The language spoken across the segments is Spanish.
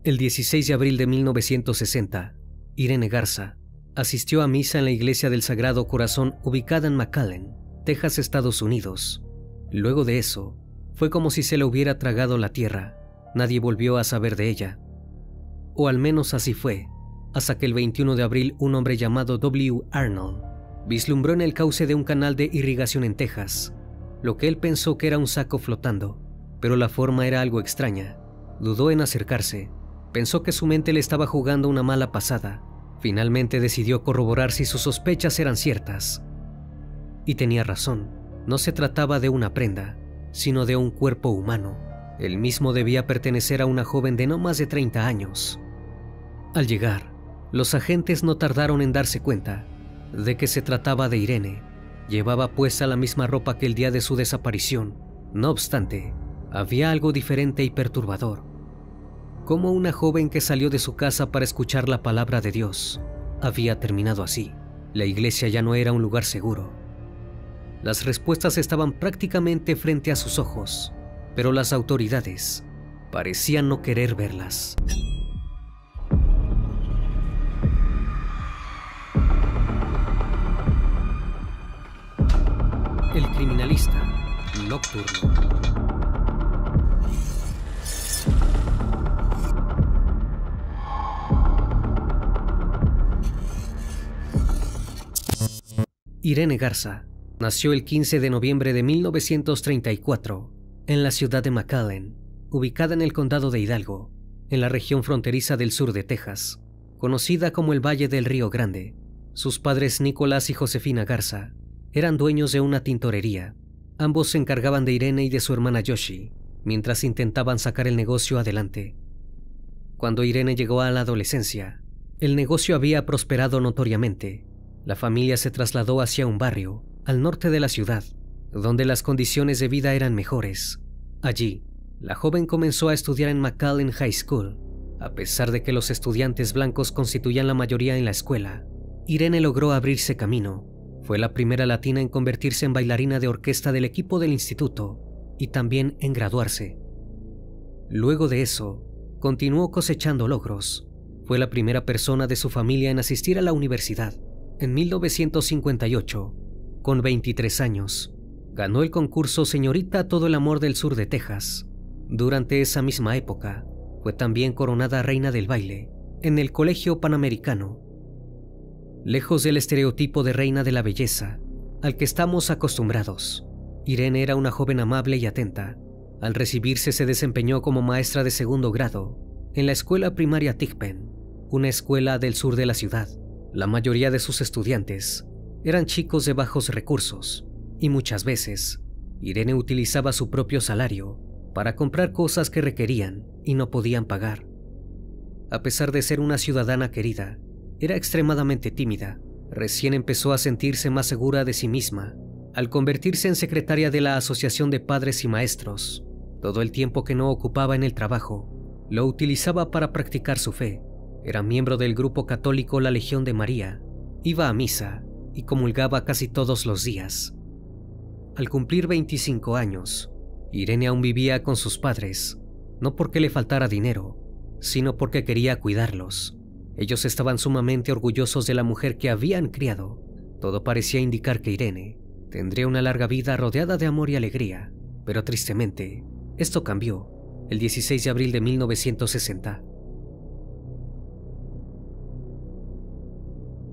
El 16 de abril de 1960, Irene Garza asistió a misa en la iglesia del Sagrado Corazón ubicada en McAllen, Texas, Estados Unidos. Luego de eso, fue como si se le hubiera tragado la tierra. Nadie volvió a saber de ella. O al menos así fue, hasta que el 21 de abril un hombre llamado W. Arnold vislumbró en el cauce de un canal de irrigación en Texas lo que él pensó que era un saco flotando, pero la forma era algo extraña. Dudó en acercarse. Pensó que su mente le estaba jugando una mala pasada. Finalmente decidió corroborar si sus sospechas eran ciertas. Y tenía razón. No se trataba de una prenda, sino de un cuerpo humano. El mismo debía pertenecer a una joven de no más de 30 años. Al llegar, los agentes no tardaron en darse cuenta de que se trataba de Irene. Llevaba puesta la misma ropa que el día de su desaparición. No obstante, había algo diferente y perturbador. Como una joven que salió de su casa para escuchar la palabra de Dios había terminado así. La iglesia ya no era un lugar seguro. Las respuestas estaban prácticamente frente a sus ojos, pero las autoridades parecían no querer verlas. El criminalista nocturno. Irene Garza nació el 15 de noviembre de 1934 en la ciudad de McAllen, ubicada en el condado de Hidalgo, en la región fronteriza del sur de Texas, conocida como el Valle del Río Grande. Sus padres, Nicolás y Josefina Garza, eran dueños de una tintorería. Ambos se encargaban de Irene y de su hermana Yoshi, mientras intentaban sacar el negocio adelante. Cuando Irene llegó a la adolescencia, el negocio había prosperado notoriamente. La familia se trasladó hacia un barrio, al norte de la ciudad, donde las condiciones de vida eran mejores. Allí, la joven comenzó a estudiar en McAllen High School. A pesar de que los estudiantes blancos constituían la mayoría en la escuela, Irene logró abrirse camino. Fue la primera latina en convertirse en bailarina de orquesta del equipo del instituto y también en graduarse. Luego de eso, continuó cosechando logros. Fue la primera persona de su familia en asistir a la universidad. En 1958, con 23 años, ganó el concurso Señorita Todo el Amor del Sur de Texas. Durante esa misma época, fue también coronada reina del baile en el Colegio Panamericano. Lejos del estereotipo de reina de la belleza al que estamos acostumbrados, Irene era una joven amable y atenta. Al recibirse se desempeñó como maestra de segundo grado en la escuela primaria Thigpen, una escuela del sur de la ciudad. La mayoría de sus estudiantes eran chicos de bajos recursos y muchas veces Irene utilizaba su propio salario para comprar cosas que requerían y no podían pagar. A pesar de ser una ciudadana querida, era extremadamente tímida. Recién empezó a sentirse más segura de sí misma al convertirse en secretaria de la Asociación de Padres y Maestros. Todo el tiempo que no ocupaba en el trabajo lo utilizaba para practicar su fe. Era miembro del grupo católico La Legión de María, iba a misa y comulgaba casi todos los días. Al cumplir 25 años, Irene aún vivía con sus padres, no porque le faltara dinero, sino porque quería cuidarlos. Ellos estaban sumamente orgullosos de la mujer que habían criado. Todo parecía indicar que Irene tendría una larga vida rodeada de amor y alegría, pero tristemente, esto cambió el 16 de abril de 1960.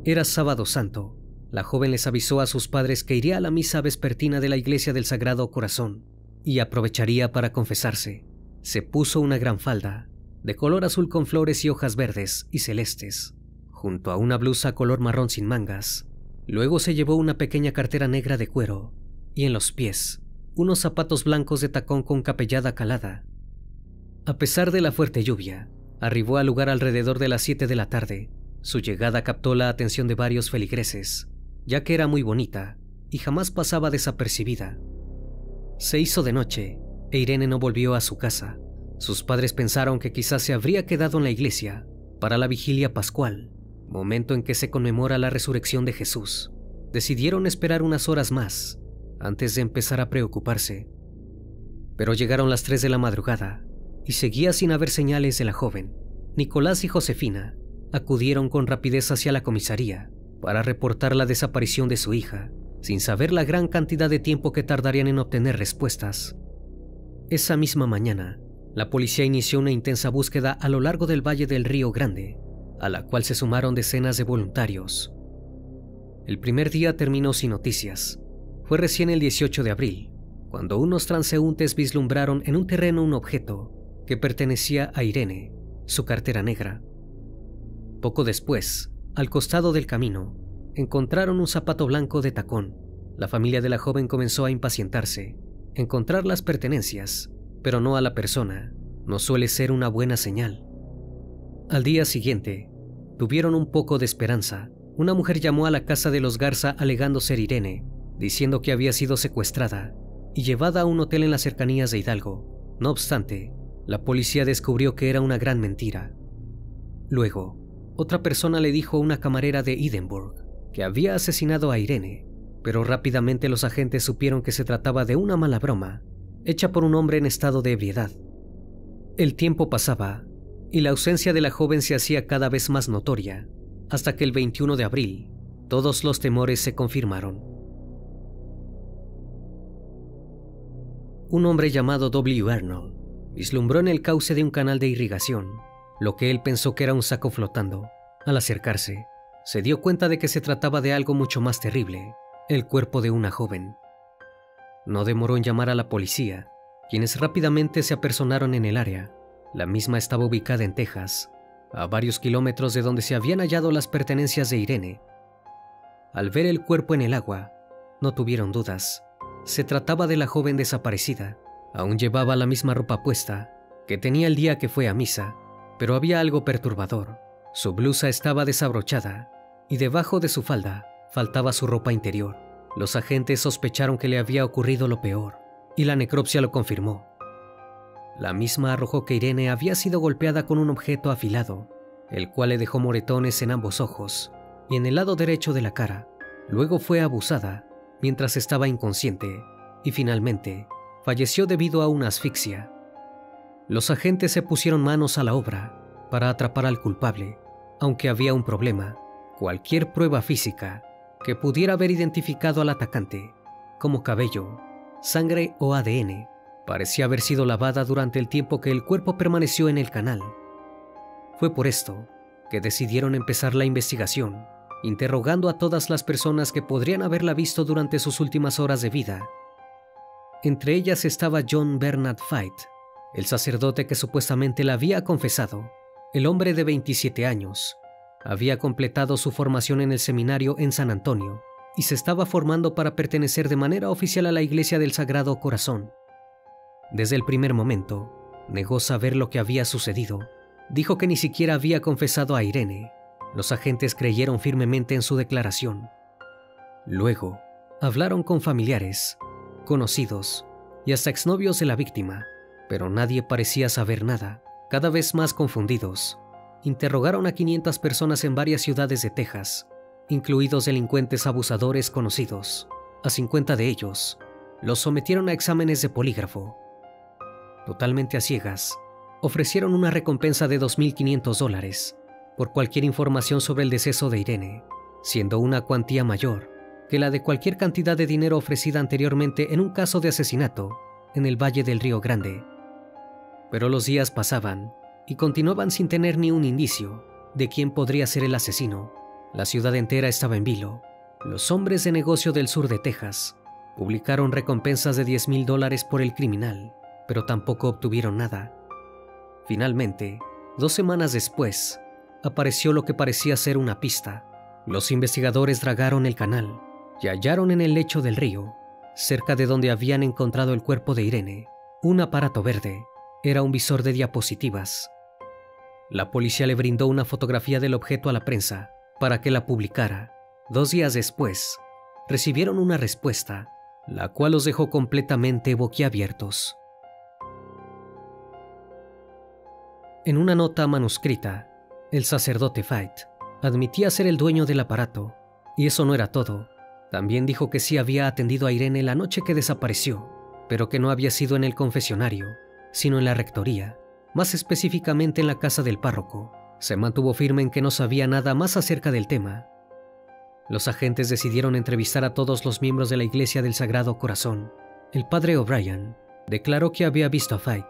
Era Sábado Santo. La joven les avisó a sus padres que iría a la misa vespertina de la iglesia del Sagrado Corazón y aprovecharía para confesarse. Se puso una gran falda, de color azul con flores y hojas verdes y celestes, junto a una blusa color marrón sin mangas. Luego se llevó una pequeña cartera negra de cuero y en los pies unos zapatos blancos de tacón con capellada calada. A pesar de la fuerte lluvia, arribó al lugar alrededor de las 7 de la tarde. Su llegada captó la atención de varios feligreses, ya que era muy bonita y jamás pasaba desapercibida. Se hizo de noche e Irene no volvió a su casa. Sus padres pensaron que quizás se habría quedado en la iglesia para la vigilia pascual, momento en que se conmemora la resurrección de Jesús. Decidieron esperar unas horas más antes de empezar a preocuparse. Pero llegaron las 3 de la madrugada y seguía sin haber señales de la joven. Nicolás y Josefina acudieron con rapidez hacia la comisaría para reportar la desaparición de su hija, sin saber la gran cantidad de tiempo que tardarían en obtener respuestas. Esa misma mañana, la policía inició una intensa búsqueda a lo largo del valle del Río Grande, a la cual se sumaron decenas de voluntarios. El primer día terminó sin noticias. Fue recién el 18 de abril, cuando unos transeúntes vislumbraron en un terreno un objeto que pertenecía a Irene, su cartera negra. Poco después, al costado del camino, encontraron un zapato blanco de tacón. La familia de la joven comenzó a impacientarse. Encontrar las pertenencias, pero no a la persona, no suele ser una buena señal. Al día siguiente, tuvieron un poco de esperanza. Una mujer llamó a la casa de los Garza alegando ser Irene, diciendo que había sido secuestrada y llevada a un hotel en las cercanías de Hidalgo. No obstante, la policía descubrió que era una gran mentira. Luego, otra persona le dijo a una camarera de Edinburgh que había asesinado a Irene, pero rápidamente los agentes supieron que se trataba de una mala broma, hecha por un hombre en estado de ebriedad. El tiempo pasaba, y la ausencia de la joven se hacía cada vez más notoria, hasta que el 21 de abril, todos los temores se confirmaron. Un hombre llamado W. Arnold vislumbró en el cauce de un canal de irrigación lo que él pensó que era un saco flotando. Al acercarse, se dio cuenta de que se trataba de algo mucho más terrible: el cuerpo de una joven. No demoró en llamar a la policía, quienes rápidamente se apersonaron en el área. La misma estaba ubicada en Texas, a varios kilómetros de donde se habían hallado las pertenencias de Irene. Al ver el cuerpo en el agua, no tuvieron dudas. Se trataba de la joven desaparecida. Aún llevaba la misma ropa puesta que tenía el día que fue a misa, pero había algo perturbador. Su blusa estaba desabrochada y debajo de su falda faltaba su ropa interior. Los agentes sospecharon que le había ocurrido lo peor, y la necropsia lo confirmó. La misma arrojó que Irene había sido golpeada con un objeto afilado, el cual le dejó moretones en ambos ojos y en el lado derecho de la cara. Luego fue abusada mientras estaba inconsciente y finalmente falleció debido a una asfixia. Los agentes se pusieron manos a la obra para atrapar al culpable, aunque había un problema: cualquier prueba física que pudiera haber identificado al atacante, como cabello, sangre o ADN, parecía haber sido lavada durante el tiempo que el cuerpo permaneció en el canal. Fue por esto que decidieron empezar la investigación, interrogando a todas las personas que podrían haberla visto durante sus últimas horas de vida. Entre ellas estaba John Bernard Fight, el sacerdote que supuestamente la había confesado. El hombre de 27 años había completado su formación en el seminario en San Antonio y se estaba formando para pertenecer de manera oficial a la Iglesia del Sagrado Corazón. Desde el primer momento, negó saber lo que había sucedido. Dijo que ni siquiera había confesado a Irene. Los agentes creyeron firmemente en su declaración. Luego, hablaron con familiares, conocidos y hasta exnovios de la víctima, pero nadie parecía saber nada. Cada vez más confundidos, interrogaron a 500 personas en varias ciudades de Texas, incluidos delincuentes abusadores conocidos. A 50 de ellos los sometieron a exámenes de polígrafo. Totalmente a ciegas, ofrecieron una recompensa de $2,500 por cualquier información sobre el deceso de Irene, siendo una cuantía mayor que la de cualquier cantidad de dinero ofrecida anteriormente en un caso de asesinato en el Valle del Río Grande. Pero los días pasaban y continuaban sin tener ni un indicio de quién podría ser el asesino. La ciudad entera estaba en vilo. Los hombres de negocio del sur de Texas publicaron recompensas de $10,000 por el criminal, pero tampoco obtuvieron nada. Finalmente, 2 semanas después, apareció lo que parecía ser una pista. Los investigadores dragaron el canal y hallaron en el lecho del río, cerca de donde habían encontrado el cuerpo de Irene, un aparato verde. Era un visor de diapositivas. La policía le brindó una fotografía del objeto a la prensa para que la publicara. 2 días después, recibieron una respuesta, la cual los dejó completamente boquiabiertos. En una nota manuscrita, el sacerdote Fight admitía ser el dueño del aparato, y eso no era todo. También dijo que sí había atendido a Irene la noche que desapareció, pero que no había sido en el confesionario, sino en la rectoría. más específicamente en la casa del párroco, se mantuvo firme en que no sabía nada más acerca del tema. Los agentes decidieron entrevistar a todos los miembros de la Iglesia del Sagrado Corazón. El padre O'Brien declaró que había visto a Fait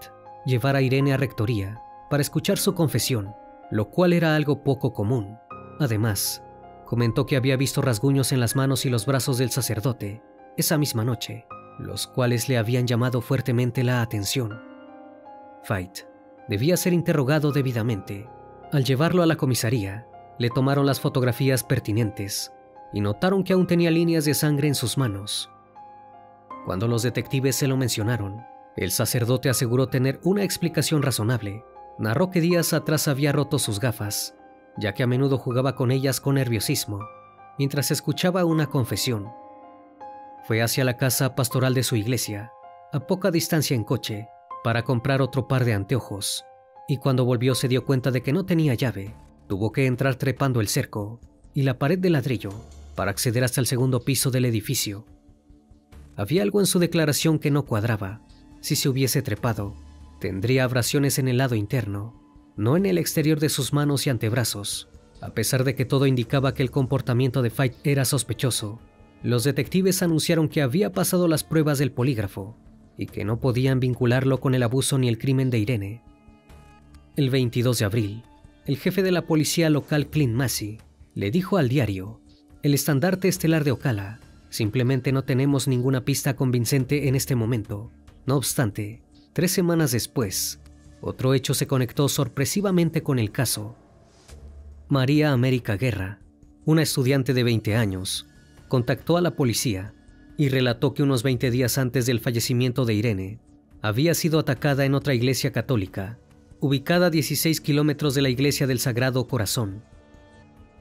llevar a Irene a rectoría para escuchar su confesión, lo cual era algo poco común. Además, comentó que había visto rasguños en las manos y los brazos del sacerdote esa misma noche, los cuales le habían llamado fuertemente la atención. Fait debía ser interrogado debidamente. Al llevarlo a la comisaría, le tomaron las fotografías pertinentes y notaron que aún tenía líneas de sangre en sus manos. Cuando los detectives se lo mencionaron, el sacerdote aseguró tener una explicación razonable. Narró que días atrás había roto sus gafas, ya que a menudo jugaba con ellas con nerviosismo, mientras escuchaba una confesión. Fue hacia la casa pastoral de su iglesia, a poca distancia en coche, para comprar otro par de anteojos, y cuando volvió se dio cuenta de que no tenía llave. Tuvo que entrar trepando el cerco y la pared de ladrillo para acceder hasta el segundo piso del edificio. Había algo en su declaración que no cuadraba. Si se hubiese trepado, tendría abrasiones en el lado interno, no en el exterior de sus manos y antebrazos. A pesar de que todo indicaba que el comportamiento de Fait era sospechoso, los detectives anunciaron que había pasado las pruebas del polígrafo y que no podían vincularlo con el abuso ni el crimen de Irene. El 22 de abril, el jefe de la policía local, Clint Massey, le dijo al diario: "El estandarte estelar de Ocala. Simplemente no tenemos ninguna pista convincente en este momento". No obstante, 3 semanas después, otro hecho se conectó sorpresivamente con el caso. María América Guerra, una estudiante de 20 años, contactó a la policía y relató que unos 20 días antes del fallecimiento de Irene, había sido atacada en otra iglesia católica, ubicada a 16 kilómetros de la Iglesia del Sagrado Corazón.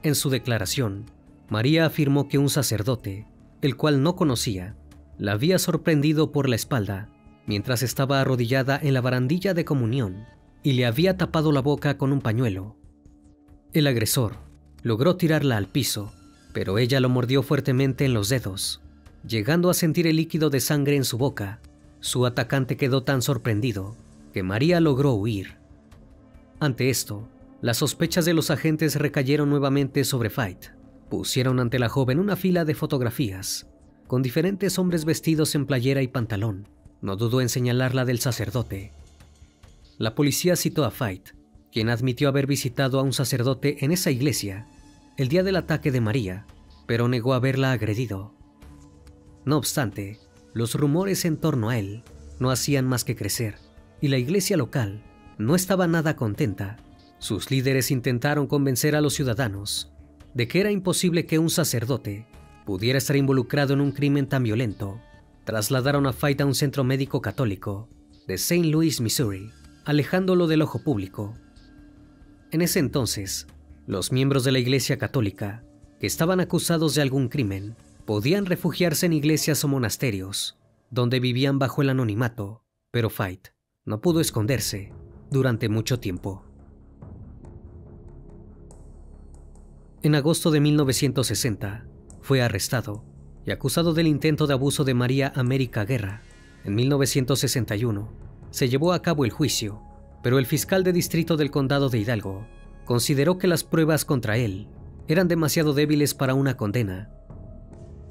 En su declaración, María afirmó que un sacerdote, el cual no conocía, la había sorprendido por la espalda mientras estaba arrodillada en la barandilla de comunión y le había tapado la boca con un pañuelo. El agresor logró tirarla al piso, pero ella lo mordió fuertemente en los dedos, llegando a sentir el líquido de sangre en su boca. Su atacante quedó tan sorprendido que María logró huir. Ante esto, las sospechas de los agentes recayeron nuevamente sobre Fait. Pusieron ante la joven una fila de fotografías, con diferentes hombres vestidos en playera y pantalón. No dudó en señalar la del sacerdote. La policía citó a Fait, quien admitió haber visitado a un sacerdote en esa iglesia el día del ataque de María, pero negó haberla agredido. No obstante, los rumores en torno a él no hacían más que crecer, y la iglesia local no estaba nada contenta. Sus líderes intentaron convencer a los ciudadanos de que era imposible que un sacerdote pudiera estar involucrado en un crimen tan violento. Trasladaron a Fait a un centro médico católico de St. Louis, Missouri, alejándolo del ojo público. En ese entonces, los miembros de la Iglesia Católica que estaban acusados de algún crimen podían refugiarse en iglesias o monasterios, donde vivían bajo el anonimato, pero Fait no pudo esconderse durante mucho tiempo. En agosto de 1960, fue arrestado y acusado del intento de abuso de María América Guerra. En 1961, se llevó a cabo el juicio, pero el fiscal de distrito del condado de Hidalgo consideró que las pruebas contra él eran demasiado débiles para una condena.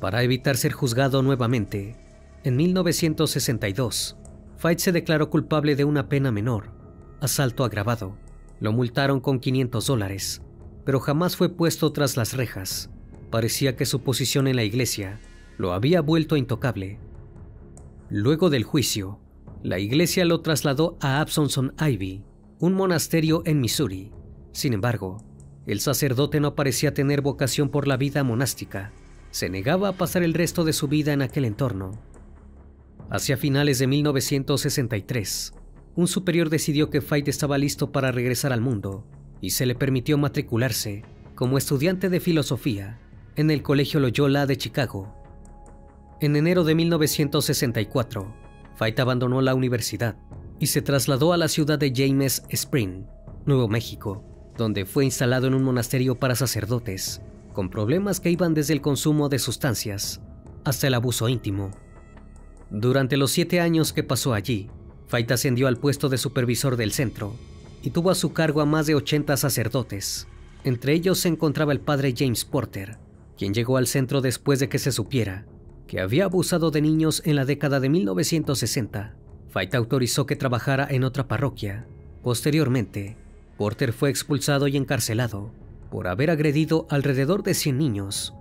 Para evitar ser juzgado nuevamente, en 1962, Fait se declaró culpable de una pena menor, asalto agravado. Lo multaron con $500, pero jamás fue puesto tras las rejas. Parecía que su posición en la iglesia lo había vuelto intocable. Luego del juicio, la iglesia lo trasladó a Absonson Ivy, un monasterio en Missouri. Sin embargo, el sacerdote no parecía tener vocación por la vida monástica. Se negaba a pasar el resto de su vida en aquel entorno. Hacia finales de 1963, un superior decidió que Fait estaba listo para regresar al mundo y se le permitió matricularse como estudiante de filosofía en el Colegio Loyola de Chicago. En enero de 1964, Fait abandonó la universidad y se trasladó a la ciudad de James Spring, Nuevo México, donde fue instalado en un monasterio para sacerdotes, con problemas que iban desde el consumo de sustancias hasta el abuso íntimo. Durante los 7 años que pasó allí, Fight ascendió al puesto de supervisor del centro y tuvo a su cargo a más de 80 sacerdotes. Entre ellos se encontraba el padre James Porter, quien llegó al centro después de que se supiera que había abusado de niños en la década de 1960. Fight autorizó que trabajara en otra parroquia. Posteriormente, Porter fue expulsado y encarcelado por haber agredido alrededor de 100 niños.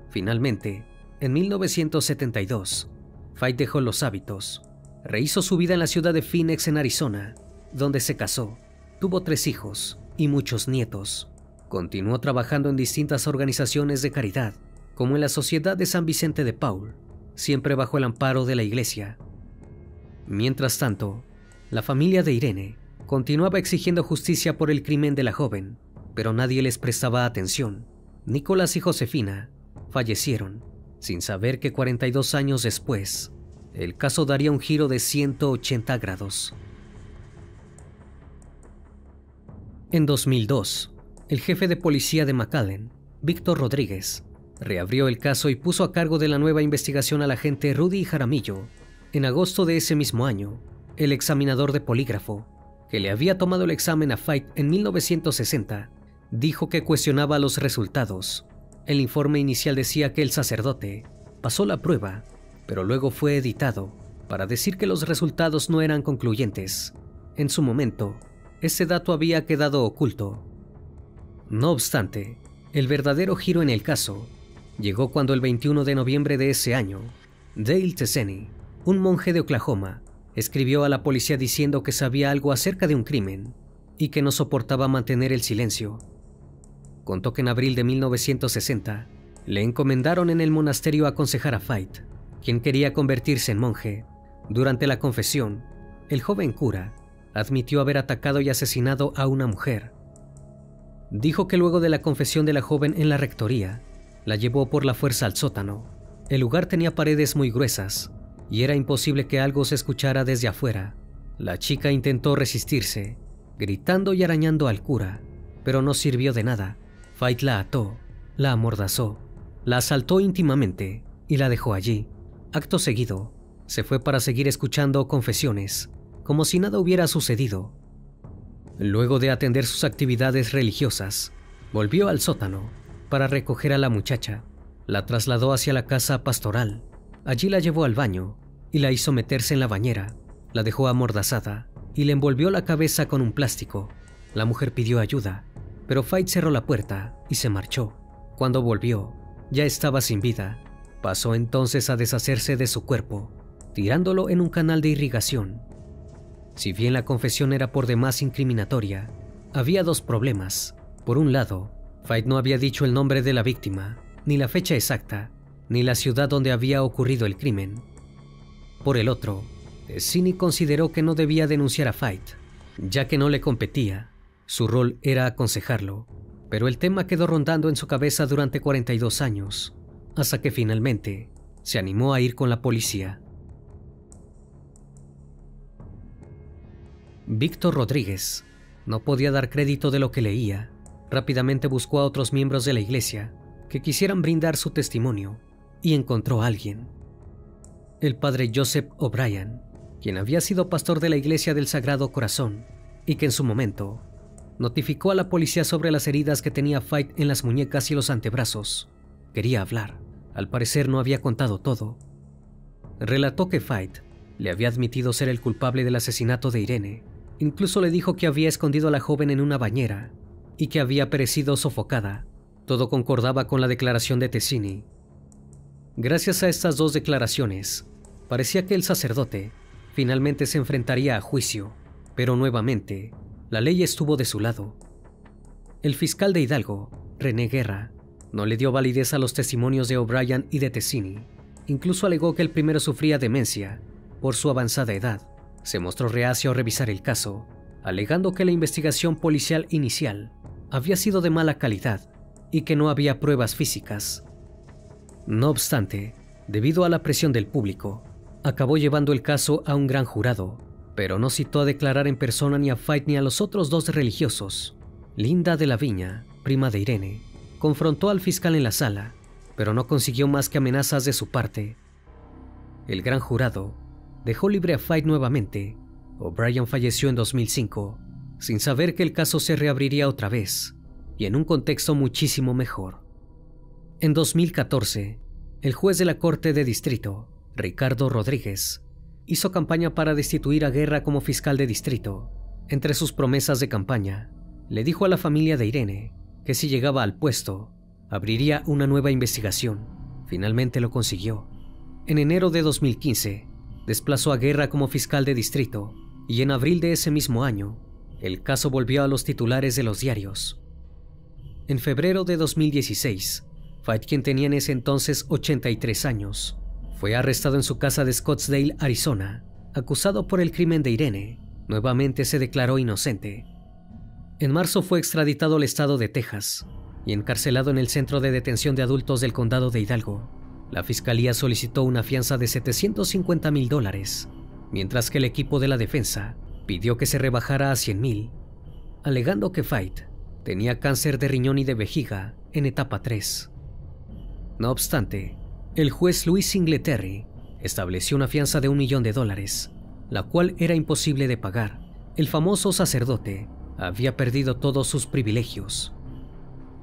Finalmente, en 1972, Fight dejó los hábitos, rehizo su vida en la ciudad de Phoenix, en Arizona, donde se casó, tuvo 3 hijos y muchos nietos. Continuó trabajando en distintas organizaciones de caridad, como en la Sociedad de San Vicente de Paul, siempre bajo el amparo de la iglesia. Mientras tanto, la familia de Irene continuaba exigiendo justicia por el crimen de la joven, pero nadie les prestaba atención. Nicolás y Josefina fallecieron sin saber que 42 años después, el caso daría un giro de 180 grados. En 2002, el jefe de policía de McAllen, Víctor Rodríguez, reabrió el caso y puso a cargo de la nueva investigación al agente Rudy Jaramillo. En agosto de ese mismo año, el examinador de polígrafo, que le había tomado el examen a Fight en 1960, dijo que cuestionaba los resultados. El informe inicial decía que el sacerdote pasó la prueba, pero luego fue editado para decir que los resultados no eran concluyentes. En su momento, ese dato había quedado oculto. No obstante, el verdadero giro en el caso llegó cuando el 21 de noviembre de ese año, Dale Tessenny, un monje de Oklahoma, escribió a la policía diciendo que sabía algo acerca de un crimen y que no soportaba mantener el silencio. Contó que en abril de 1960 le encomendaron en el monasterio aconsejar a Fight, quien quería convertirse en monje. Durante la confesión, el joven cura admitió haber atacado y asesinado a una mujer. Dijo que luego de la confesión de la joven en la rectoría, la llevó por la fuerza al sótano. El lugar tenía paredes muy gruesas y era imposible que algo se escuchara desde afuera. La chica intentó resistirse, gritando y arañando al cura, pero no sirvió de nada. Fight la ató, la amordazó, la asaltó íntimamente y la dejó allí. Acto seguido, se fue para seguir escuchando confesiones, como si nada hubiera sucedido. Luego de atender sus actividades religiosas, volvió al sótano para recoger a la muchacha. La trasladó hacia la casa pastoral. Allí la llevó al baño y la hizo meterse en la bañera. La dejó amordazada y le envolvió la cabeza con un plástico. La mujer pidió ayuda, pero Fight cerró la puerta y se marchó. Cuando volvió, ya estaba sin vida. Pasó entonces a deshacerse de su cuerpo, tirándolo en un canal de irrigación. Si bien la confesión era por demás incriminatoria, había 2 problemas. Por un lado, Fight no había dicho el nombre de la víctima, ni la fecha exacta, ni la ciudad donde había ocurrido el crimen. Por el otro, Tessenny consideró que no debía denunciar a Fight, ya que no le competía. Su rol era aconsejarlo, pero el tema quedó rondando en su cabeza durante 42 años, hasta que finalmente se animó a ir con la policía. Víctor Rodríguez no podía dar crédito de lo que leía. Rápidamente buscó a otros miembros de la iglesia que quisieran brindar su testimonio y encontró a alguien. El padre Joseph O'Brien, quien había sido pastor de la iglesia del Sagrado Corazón y que en su momento notificó a la policía sobre las heridas que tenía Fight en las muñecas y los antebrazos. Quería hablar. Al parecer no había contado todo. Relató que Fight le había admitido ser el culpable del asesinato de Irene. Incluso le dijo que había escondido a la joven en una bañera y que había perecido sofocada. Todo concordaba con la declaración de Tessenny. Gracias a estas 2 declaraciones, parecía que el sacerdote finalmente se enfrentaría a juicio, pero nuevamente, la ley estuvo de su lado. El fiscal de Hidalgo, René Guerra, no le dio validez a los testimonios de O'Brien y de Tessenny. Incluso alegó que el primero sufría demencia por su avanzada edad. Se mostró reacio a revisar el caso, alegando que la investigación policial inicial había sido de mala calidad y que no había pruebas físicas. No obstante, debido a la presión del público, acabó llevando el caso a un gran jurado, pero no citó a declarar en persona ni a Fight ni a los otros 2 religiosos. Linda de la Viña, prima de Irene, confrontó al fiscal en la sala, pero no consiguió más que amenazas de su parte. El gran jurado dejó libre a Fight nuevamente O'Brien falleció en 2005, sin saber que el caso se reabriría otra vez, y en un contexto muchísimo mejor. En 2014, el juez de la Corte de Distrito, Ricardo Rodríguez, hizo campaña para destituir a Guerra como fiscal de distrito. Entre sus promesas de campaña, le dijo a la familia de Irene que si llegaba al puesto, abriría una nueva investigación. Finalmente lo consiguió. En enero de 2015, desplazó a Guerra como fiscal de distrito, y en abril de ese mismo año, el caso volvió a los titulares de los diarios. En febrero de 2016, Fite, quien tenía en ese entonces 83 años, fue arrestado en su casa de Scottsdale, Arizona, acusado por el crimen de Irene. Nuevamente se declaró inocente. En marzo fue extraditado al estado de Texas y encarcelado en el Centro de Detención de Adultos del Condado de Hidalgo. La fiscalía solicitó una fianza de $750,000, mientras que el equipo de la defensa pidió que se rebajara a $100,000, alegando que Fite tenía cáncer de riñón y de vejiga en etapa 3. No obstante, el juez Louis Singletary estableció una fianza de $1 millón, la cual era imposible de pagar. El famoso sacerdote había perdido todos sus privilegios.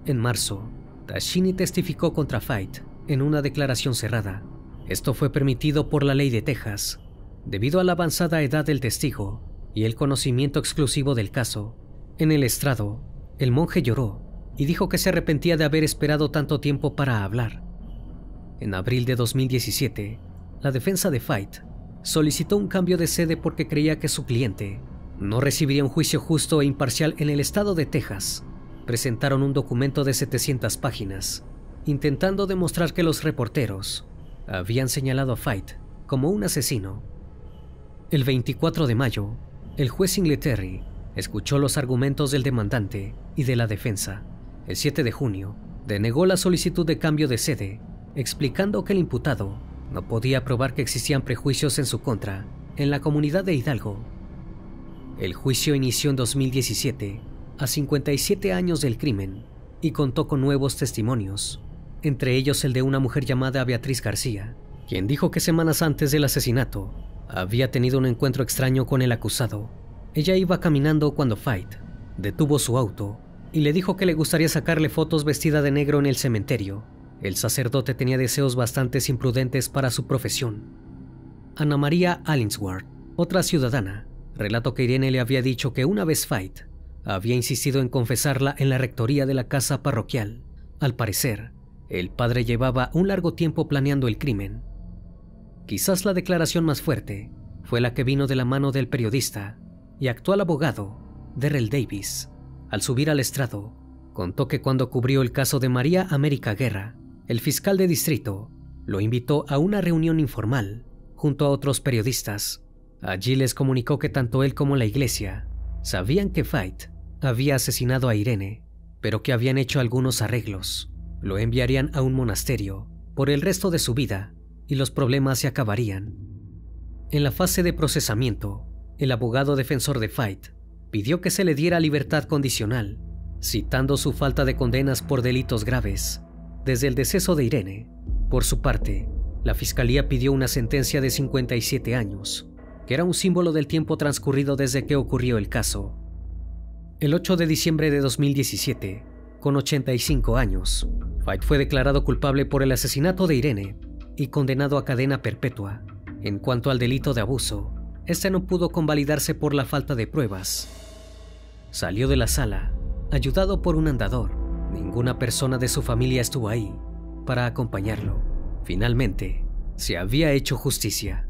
En marzo, Tascini testificó contra Fite en una declaración cerrada. Esto fue permitido por la ley de Texas, debido a la avanzada edad del testigo y el conocimiento exclusivo del caso. En el estrado, el monje lloró y dijo que se arrepentía de haber esperado tanto tiempo para hablar. En abril de 2017, la defensa de Fite solicitó un cambio de sede porque creía que su cliente no recibiría un juicio justo e imparcial en el estado de Texas. Presentaron un documento de 700 páginas, intentando demostrar que los reporteros habían señalado a Fite como un asesino. El 24 de mayo, el juez Singletary escuchó los argumentos del demandante y de la defensa. El 7 de junio, denegó la solicitud de cambio de sede, explicando que el imputado no podía probar que existían prejuicios en su contra en la comunidad de Hidalgo. El juicio inició en 2017, a 57 años del crimen, y contó con nuevos testimonios, entre ellos el de una mujer llamada Beatriz García, quien dijo que semanas antes del asesinato había tenido un encuentro extraño con el acusado. Ella iba caminando cuando Fite detuvo su auto y le dijo que le gustaría sacarle fotos vestida de negro en el cementerio. El sacerdote tenía deseos bastante imprudentes para su profesión. Ana María Allensworth, otra ciudadana, relató que Irene le había dicho que una vez Fite había insistido en confesarla en la rectoría de la casa parroquial. Al parecer, el padre llevaba un largo tiempo planeando el crimen. Quizás la declaración más fuerte fue la que vino de la mano del periodista y actual abogado Darrell Davis. Al subir al estrado, contó que cuando cubrió el caso de María América Guerra, el fiscal de distrito lo invitó a una reunión informal junto a otros periodistas. Allí les comunicó que tanto él como la iglesia sabían que Fite había asesinado a Irene, pero que habían hecho algunos arreglos. Lo enviarían a un monasterio por el resto de su vida y los problemas se acabarían. En la fase de procesamiento, el abogado defensor de Fite pidió que se le diera libertad condicional, citando su falta de condenas por delitos graves desde el deceso de Irene. Por su parte, la fiscalía pidió una sentencia de 57 años, que era un símbolo del tiempo transcurrido desde que ocurrió el caso. El 8 de diciembre de 2017, con 85 años, Fite fue declarado culpable por el asesinato de Irene y condenado a cadena perpetua. En cuanto al delito de abuso, este no pudo convalidarse por la falta de pruebas. Salió de la sala, ayudado por un andador. Ninguna persona de su familia estuvo ahí para acompañarlo. Finalmente, se había hecho justicia.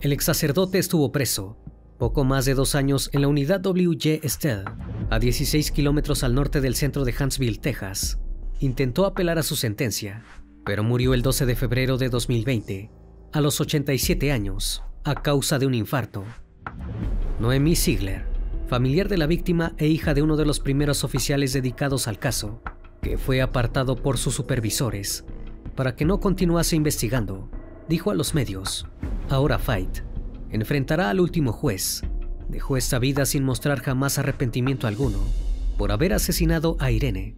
El ex sacerdote estuvo preso poco más de 2 años en la unidad W.J. Estelle, a 16 kilómetros al norte del centro de Huntsville, Texas. Intentó apelar a su sentencia, pero murió el 12 de febrero de 2020, a los 87 años, a causa de un infarto. Noemí Ziegler, familiar de la víctima e hija de uno de los primeros oficiales dedicados al caso, que fue apartado por sus supervisores para que no continuase investigando, dijo a los medios: ahora Fite enfrentará al último juez. Dejó esta vida sin mostrar jamás arrepentimiento alguno por haber asesinado a Irene.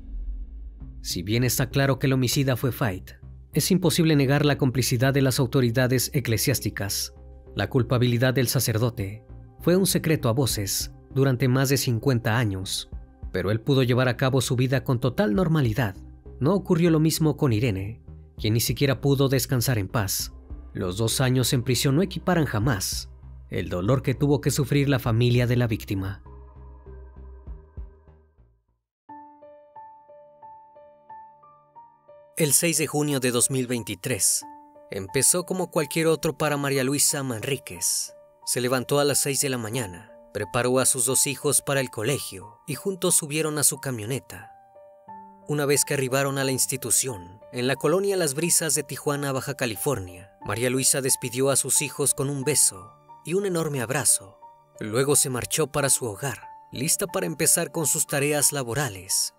Si bien está claro que el homicida fue Fite, Es imposible negar la complicidad de las autoridades eclesiásticas. La culpabilidad del sacerdote fue un secreto a voces durante más de 50 años, pero él pudo llevar a cabo su vida con total normalidad. No ocurrió lo mismo con Irene, quien ni siquiera pudo descansar en paz. Los 2 años en prisión no equiparan jamás el dolor que tuvo que sufrir la familia de la víctima. El 6 de junio de 2023 empezó como cualquier otro para María Luisa Manríquez. Se levantó a las 6 de la mañana, preparó a sus 2 hijos para el colegio y juntos subieron a su camioneta. Una vez que arribaron a la institución, en la colonia Las Brisas de Tijuana, Baja California, María Luisa despidió a sus hijos con un beso y un enorme abrazo. Luego se marchó para su hogar, lista para empezar con sus tareas laborales.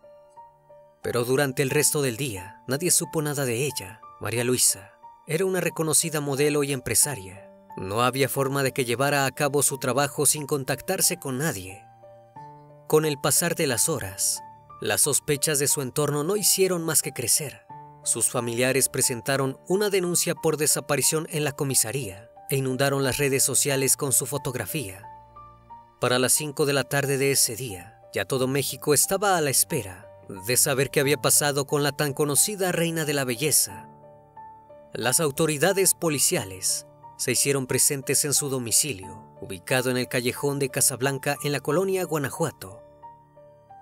Pero durante el resto del día, nadie supo nada de ella. María Luisa era una reconocida modelo y empresaria. No había forma de que llevara a cabo su trabajo sin contactarse con nadie. Con el pasar de las horas, las sospechas de su entorno no hicieron más que crecer. Sus familiares presentaron una denuncia por desaparición en la comisaría e inundaron las redes sociales con su fotografía. Para las 5 de la tarde de ese día, ya todo México estaba a la espera de saber qué había pasado con la tan conocida reina de la belleza. Las autoridades policiales se hicieron presentes en su domicilio, ubicado en el callejón de Casablanca en la colonia Guanajuato.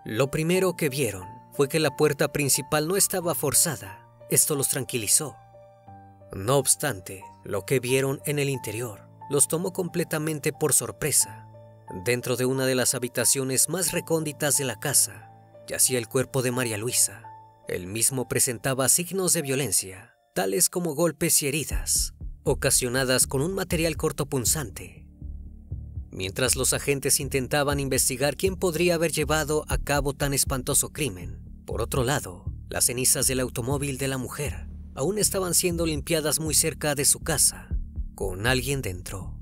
Lo primero que vieron fue que la puerta principal no estaba forzada. Esto los tranquilizó. No obstante, lo que vieron en el interior los tomó completamente por sorpresa. Dentro de una de las habitaciones más recónditas de la casa, yacía el cuerpo de María Luisa. Él mismo presentaba signos de violencia, tales como golpes y heridas, ocasionadas con un material cortopunzante. Mientras los agentes intentaban investigar quién podría haber llevado a cabo tan espantoso crimen, por otro lado, las cenizas del automóvil de la mujer aún estaban siendo limpiadas muy cerca de su casa, con alguien dentro.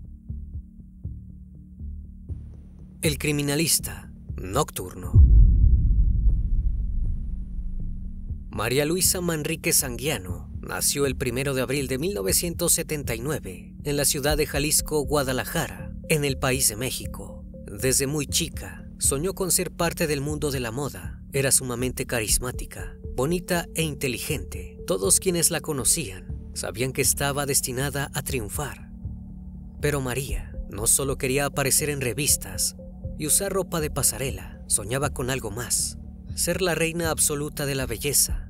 El criminalista nocturno. María Luisa Manríquez Anguiano nació el 1 de abril de 1979 en la ciudad de Jalisco, Guadalajara, en el país de México. Desde muy chica, soñó con ser parte del mundo de la moda. Era sumamente carismática, bonita e inteligente. Todos quienes la conocían sabían que estaba destinada a triunfar. Pero María no solo quería aparecer en revistas y usar ropa de pasarela, soñaba con algo más: ser la reina absoluta de la belleza.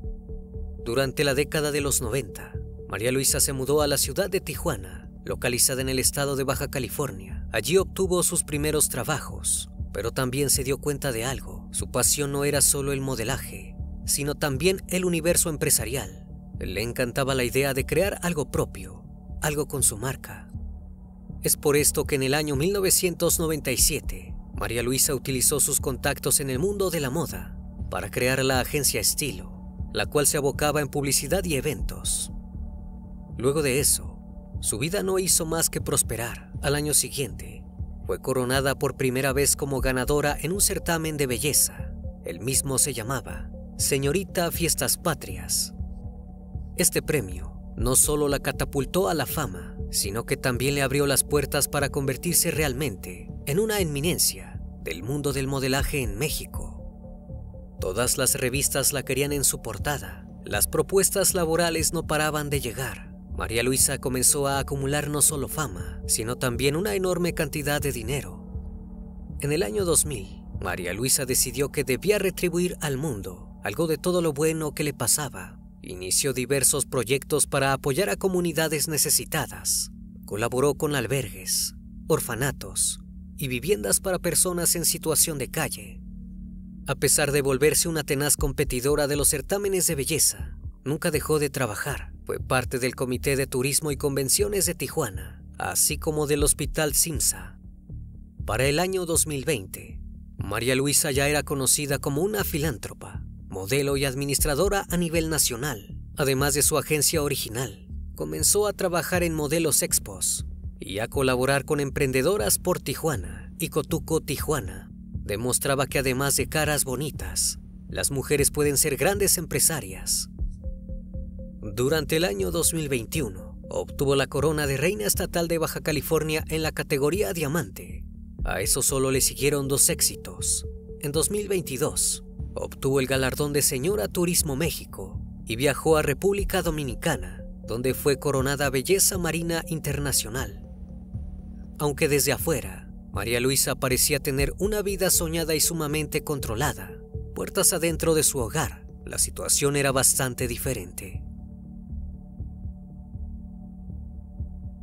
Durante la década de los 90, María Luisa se mudó a la ciudad de Tijuana, localizada en el estado de Baja California. Allí obtuvo sus primeros trabajos, pero también se dio cuenta de algo. Su pasión no era solo el modelaje, sino también el universo empresarial. Le encantaba la idea de crear algo propio, algo con su marca. Es por esto que en el año 1997, María Luisa utilizó sus contactos en el mundo de la moda para crear la agencia Estilo, la cual se abocaba en publicidad y eventos. Luego de eso, su vida no hizo más que prosperar. Al año siguiente, fue coronada por primera vez como ganadora en un certamen de belleza. El mismo se llamaba Señorita Fiestas Patrias. Este premio no solo la catapultó a la fama, sino que también le abrió las puertas para convertirse realmente en una eminencia del mundo del modelaje en México. Todas las revistas la querían en su portada. Las propuestas laborales no paraban de llegar. María Luisa comenzó a acumular no solo fama, sino también una enorme cantidad de dinero. En el año 2000, María Luisa decidió que debía retribuir al mundo algo de todo lo bueno que le pasaba. Inició diversos proyectos para apoyar a comunidades necesitadas. Colaboró con albergues, orfanatos y viviendas para personas en situación de calle. A pesar de volverse una tenaz competidora de los certámenes de belleza, nunca dejó de trabajar. Fue parte del Comité de Turismo y Convenciones de Tijuana, así como del Hospital CIMSA. Para el año 2020, María Luisa ya era conocida como una filántropa, modelo y administradora a nivel nacional. Además de su agencia original, comenzó a trabajar en Modelos Expos y a colaborar con Emprendedoras por Tijuana y Cotuco Tijuana. Demostraba que además de caras bonitas, las mujeres pueden ser grandes empresarias. Durante el año 2021, obtuvo la corona de Reina Estatal de Baja California en la categoría Diamante. A eso solo le siguieron 2 éxitos. En 2022, obtuvo el galardón de Señora Turismo México y viajó a República Dominicana, donde fue coronada Belleza Marina Internacional. Aunque desde afuera, María Luisa parecía tener una vida soñada y sumamente controlada, puertas adentro de su hogar, la situación era bastante diferente.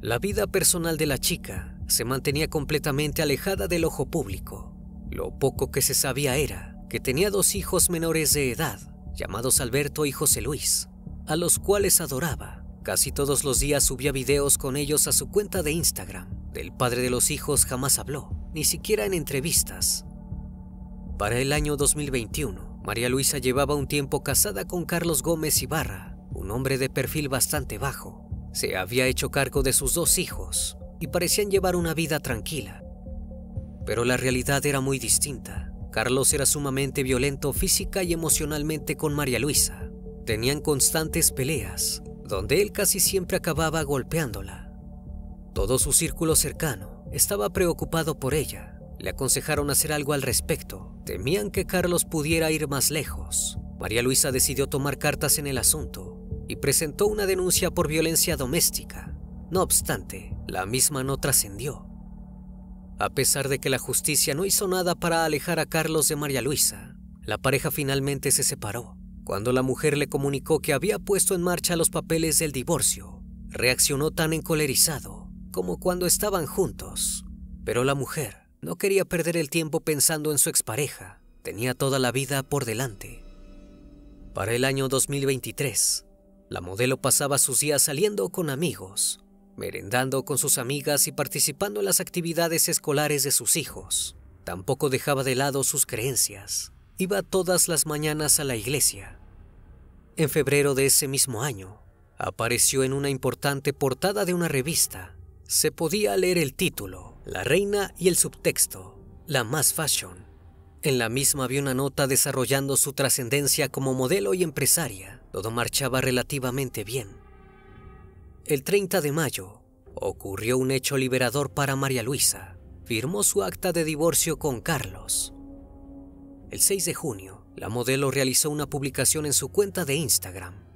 La vida personal de la chica se mantenía completamente alejada del ojo público. Lo poco que se sabía era que tenía 2 hijos menores de edad, llamados Alberto y José Luis, a los cuales adoraba. Casi todos los días subía videos con ellos a su cuenta de Instagram. Del padre de los hijos jamás habló, ni siquiera en entrevistas. Para el año 2021, María Luisa llevaba un tiempo casada con Carlos Gómez Ibarra, un hombre de perfil bastante bajo. Se había hecho cargo de sus 2 hijos y parecían llevar una vida tranquila. Pero la realidad era muy distinta. Carlos era sumamente violento física y emocionalmente con María Luisa. Tenían constantes peleas, donde él casi siempre acababa golpeándola. Todo su círculo cercano estaba preocupado por ella. Le aconsejaron hacer algo al respecto. Temían que Carlos pudiera ir más lejos. María Luisa decidió tomar cartas en el asunto y presentó una denuncia por violencia doméstica. No obstante, la misma no trascendió. A pesar de que la justicia no hizo nada para alejar a Carlos de María Luisa, la pareja finalmente se separó. Cuando la mujer le comunicó que había puesto en marcha los papeles del divorcio, reaccionó tan encolerizado como cuando estaban juntos. Pero la mujer no quería perder el tiempo pensando en su expareja. Tenía toda la vida por delante. Para el año 2023, la modelo pasaba sus días saliendo con amigos, merendando con sus amigas y participando en las actividades escolares de sus hijos. Tampoco dejaba de lado sus creencias. Iba todas las mañanas a la iglesia. En febrero de ese mismo año, apareció en una importante portada de una revista. Se podía leer el título, La Reina, y el subtexto, La Más Fashion. En la misma había una nota desarrollando su trascendencia como modelo y empresaria. Todo marchaba relativamente bien. El 30 de mayo, ocurrió un hecho liberador para María Luisa. Firmó su acta de divorcio con Carlos. El 6 de junio, la modelo realizó una publicación en su cuenta de Instagram.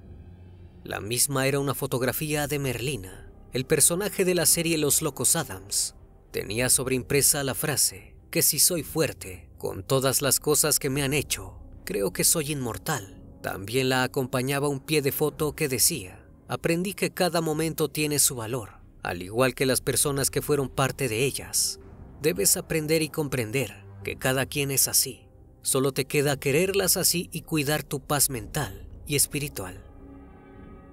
La misma era una fotografía de Merlina, el personaje de la serie Los Locos Adams. Tenía sobreimpresa la frase, que si soy fuerte, con todas las cosas que me han hecho, creo que soy inmortal. También la acompañaba un pie de foto que decía, aprendí que cada momento tiene su valor, al igual que las personas que fueron parte de ellas. Debes aprender y comprender que cada quien es así. Solo te queda quererlas así y cuidar tu paz mental y espiritual.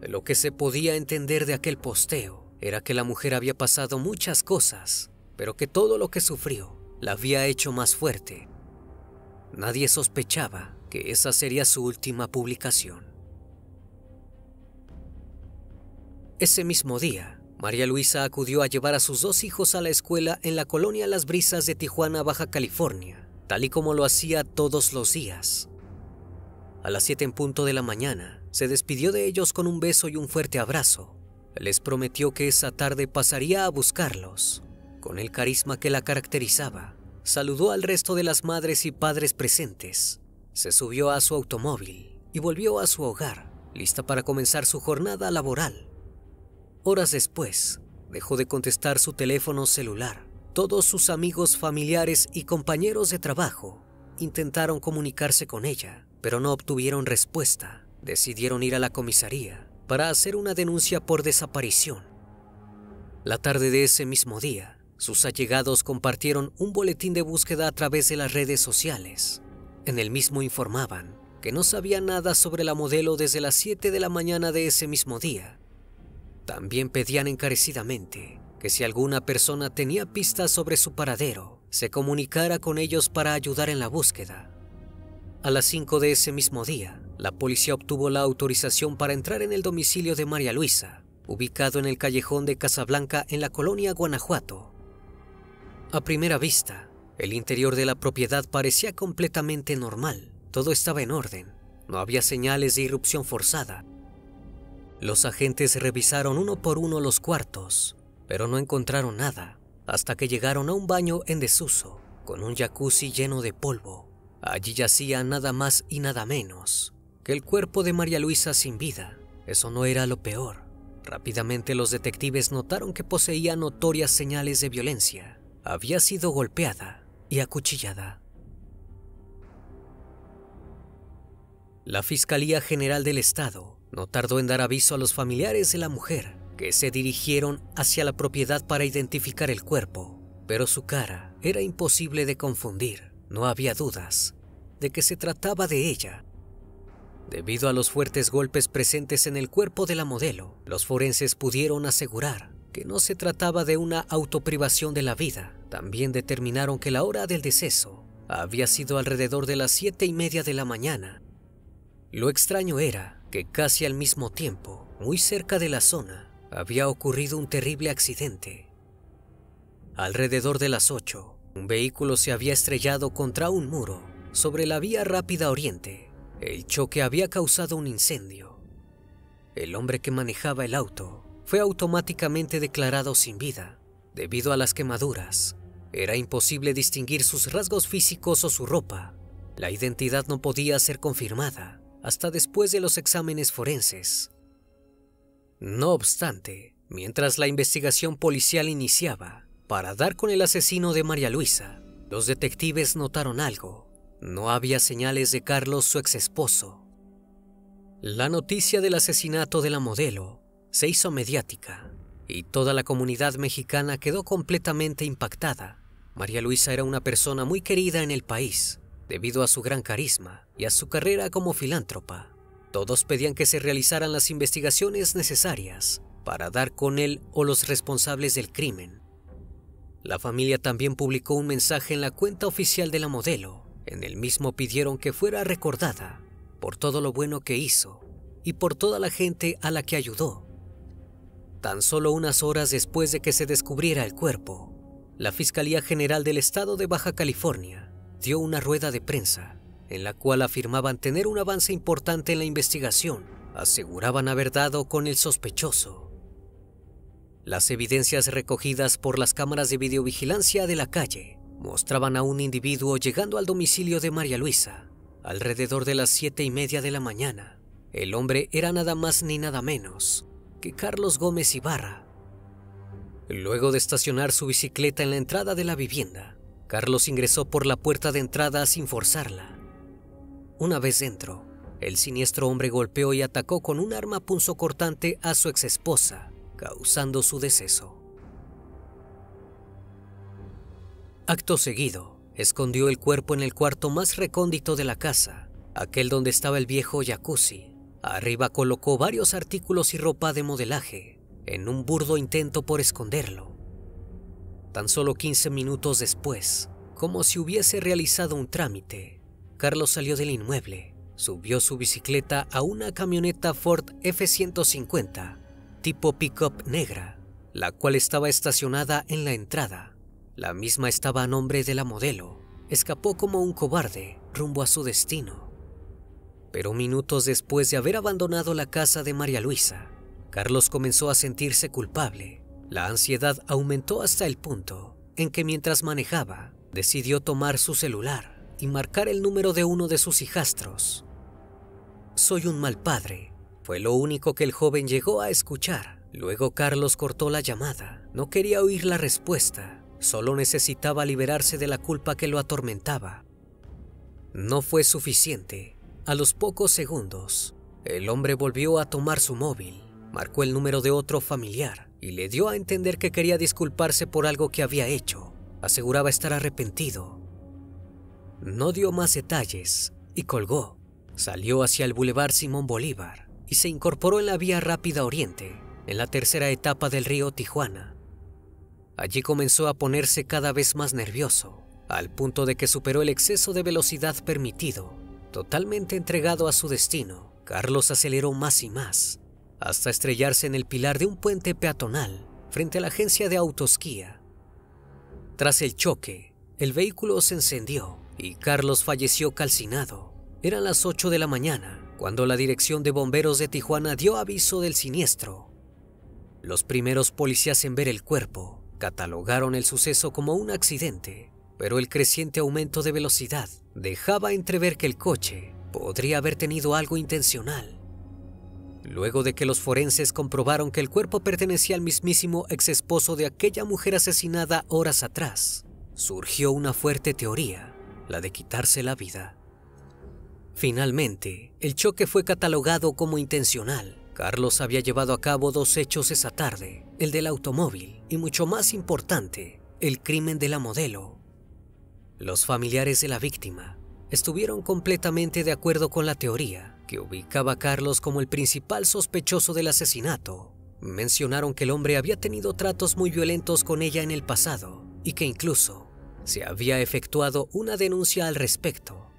Lo que se podía entender de aquel posteo era que la mujer había pasado muchas cosas, pero que todo lo que sufrió la había hecho más fuerte. Nadie sospechaba que esa sería su última publicación. Ese mismo día, María Luisa acudió a llevar a sus 2 hijos a la escuela en la colonia Las Brisas de Tijuana, Baja California, tal y como lo hacía todos los días. A las 7 en punto de la mañana, se despidió de ellos con un beso y un fuerte abrazo. Les prometió que esa tarde pasaría a buscarlos. Con el carisma que la caracterizaba, saludó al resto de las madres y padres presentes. Se subió a su automóvil y volvió a su hogar, lista para comenzar su jornada laboral. Horas después, dejó de contestar su teléfono celular. Todos sus amigos, familiares y compañeros de trabajo intentaron comunicarse con ella, pero no obtuvieron respuesta. Decidieron ir a la comisaría para hacer una denuncia por desaparición. La tarde de ese mismo día, sus allegados compartieron un boletín de búsqueda a través de las redes sociales. En el mismo informaban que no sabían nada sobre la modelo desde las 7 de la mañana de ese mismo día. También pedían encarecidamente que si alguna persona tenía pistas sobre su paradero, se comunicara con ellos para ayudar en la búsqueda. A las 5 de ese mismo día, la policía obtuvo la autorización para entrar en el domicilio de María Luisa, ubicado en el callejón de Casablanca en la colonia Guanajuato. A primera vista, el interior de la propiedad parecía completamente normal. Todo estaba en orden, no había señales de irrupción forzada. Los agentes revisaron uno por uno los cuartos, pero no encontraron nada, hasta que llegaron a un baño en desuso, con un jacuzzi lleno de polvo. Allí yacía nada más y nada menos que el cuerpo de María Luisa sin vida. Eso no era lo peor. Rápidamente los detectives notaron que poseía notorias señales de violencia. Había sido golpeada y acuchillada. La Fiscalía General del Estado no tardó en dar aviso a los familiares de la mujer, que se dirigieron hacia la propiedad para identificar el cuerpo, pero su cara era imposible de confundir. No había dudas de que se trataba de ella. Debido a los fuertes golpes presentes en el cuerpo de la modelo, los forenses pudieron asegurar que no se trataba de una autoprivación de la vida. También determinaron que la hora del deceso había sido alrededor de las 7:30 de la mañana. Lo extraño era que casi al mismo tiempo, muy cerca de la zona, había ocurrido un terrible accidente. Alrededor de las 8, un vehículo se había estrellado contra un muro sobre la vía rápida Oriente. El choque había causado un incendio. El hombre que manejaba el auto fue automáticamente declarado sin vida. Debido a las quemaduras, era imposible distinguir sus rasgos físicos o su ropa. La identidad no podía ser confirmada hasta después de los exámenes forenses. No obstante, mientras la investigación policial iniciaba para dar con el asesino de María Luisa, los detectives notaron algo. No había señales de Carlos, su exesposo. La noticia del asesinato de la modelo se hizo mediática y toda la comunidad mexicana quedó completamente impactada. María Luisa era una persona muy querida en el país debido a su gran carisma y a su carrera como filántropa. Todos pedían que se realizaran las investigaciones necesarias para dar con él o los responsables del crimen. La familia también publicó un mensaje en la cuenta oficial de la modelo. En el mismo pidieron que fuera recordada por todo lo bueno que hizo y por toda la gente a la que ayudó. Tan solo unas horas después de que se descubriera el cuerpo, la Fiscalía General del Estado de Baja California dio una rueda de prensa en la cual afirmaban tener un avance importante en la investigación. Aseguraban haber dado con el sospechoso. Las evidencias recogidas por las cámaras de videovigilancia de la calle mostraban a un individuo llegando al domicilio de María Luisa alrededor de las 7:30 de la mañana. El hombre era nada más ni nada menos que Carlos Gómez Ibarra. Luego de estacionar su bicicleta en la entrada de la vivienda, Carlos ingresó por la puerta de entrada sin forzarla. Una vez dentro, el siniestro hombre golpeó y atacó con un arma punzocortante a su exesposa, causando su deceso. Acto seguido, escondió el cuerpo en el cuarto más recóndito de la casa, aquel donde estaba el viejo jacuzzi. Arriba colocó varios artículos y ropa de modelaje, en un burdo intento por esconderlo. Tan solo 15 minutos después, como si hubiese realizado un trámite, Carlos salió del inmueble, subió su bicicleta a una camioneta Ford F-150, tipo pick-up negra, la cual estaba estacionada en la entrada. La misma estaba a nombre de la modelo. Escapó como un cobarde rumbo a su destino. Pero minutos después de haber abandonado la casa de María Luisa, Carlos comenzó a sentirse culpable. La ansiedad aumentó hasta el punto en que mientras manejaba, decidió tomar su celular y marcar el número de uno de sus hijastros. «Soy un mal padre», fue lo único que el joven llegó a escuchar. Luego Carlos cortó la llamada. No quería oír la respuesta. Solo necesitaba liberarse de la culpa que lo atormentaba. No fue suficiente. A los pocos segundos, el hombre volvió a tomar su móvil, marcó el número de otro familiar y le dio a entender que quería disculparse por algo que había hecho. Aseguraba estar arrepentido. No dio más detalles y colgó. Salió hacia el Boulevard Simón Bolívar y se incorporó en la vía rápida Oriente, en la tercera etapa del río Tijuana. Allí comenzó a ponerse cada vez más nervioso, al punto de que superó el exceso de velocidad permitido. Totalmente entregado a su destino, Carlos aceleró más y más, hasta estrellarse en el pilar de un puente peatonal frente a la agencia de autos Kia. Tras el choque, el vehículo se encendió y Carlos falleció calcinado. Eran las 8 de la mañana. cuando la Dirección de Bomberos de Tijuana dio aviso del siniestro. Los primeros policías en ver el cuerpo catalogaron el suceso como un accidente, pero el creciente aumento de velocidad dejaba entrever que el coche podría haber tenido algo intencional. Luego de que los forenses comprobaron que el cuerpo pertenecía al mismísimo exesposo de aquella mujer asesinada horas atrás, surgió una fuerte teoría, la de quitarse la vida. Finalmente, el choque fue catalogado como intencional. Carlos había llevado a cabo 2 hechos esa tarde, el del automóvil y, mucho más importante, el crimen de la modelo. Los familiares de la víctima estuvieron completamente de acuerdo con la teoría, que ubicaba a Carlos como el principal sospechoso del asesinato. Mencionaron que el hombre había tenido tratos muy violentos con ella en el pasado y que incluso se había efectuado una denuncia al respecto.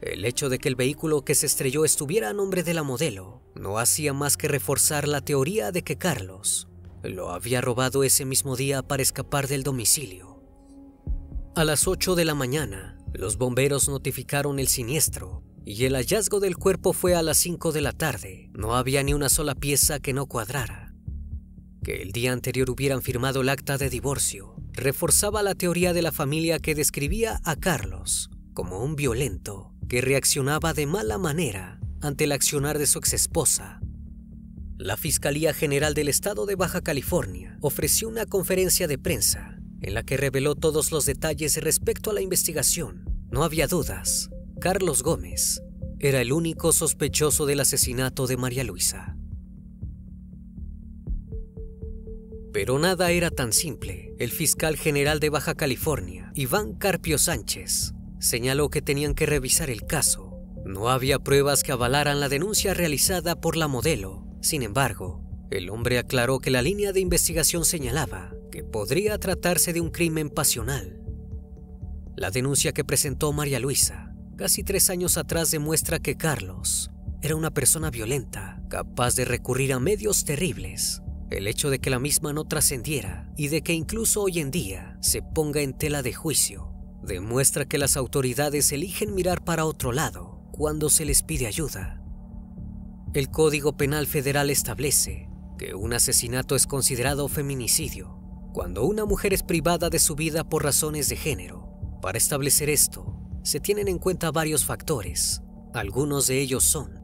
El hecho de que el vehículo que se estrelló estuviera a nombre de la modelo no hacía más que reforzar la teoría de que Carlos lo había robado ese mismo día para escapar del domicilio. A las 8 de la mañana, los bomberos notificaron el siniestro y el hallazgo del cuerpo fue a las 5 de la tarde. No había ni una sola pieza que no cuadrara. Que el día anterior hubieran firmado el acta de divorcio reforzaba la teoría de la familia que describía a Carlos como un violento que reaccionaba de mala manera ante el accionar de su exesposa. La Fiscalía General del Estado de Baja California ofreció una conferencia de prensa en la que reveló todos los detalles respecto a la investigación. No había dudas, Carlos Gómez era el único sospechoso del asesinato de María Luisa. Pero nada era tan simple. El fiscal general de Baja California, Iván Carpio Sánchez, señaló que tenían que revisar el caso. No había pruebas que avalaran la denuncia realizada por la modelo. Sin embargo, el hombre aclaró que la línea de investigación señalaba que podría tratarse de un crimen pasional. La denuncia que presentó María Luisa casi 3 años atrás demuestra que Carlos era una persona violenta, capaz de recurrir a medios terribles. El hecho de que la misma no trascendiera y de que incluso hoy en día se ponga en tela de juicio demuestra que las autoridades eligen mirar para otro lado cuando se les pide ayuda. El Código Penal Federal establece que un asesinato es considerado feminicidio cuando una mujer es privada de su vida por razones de género. Para establecer esto, se tienen en cuenta varios factores. Algunos de ellos son: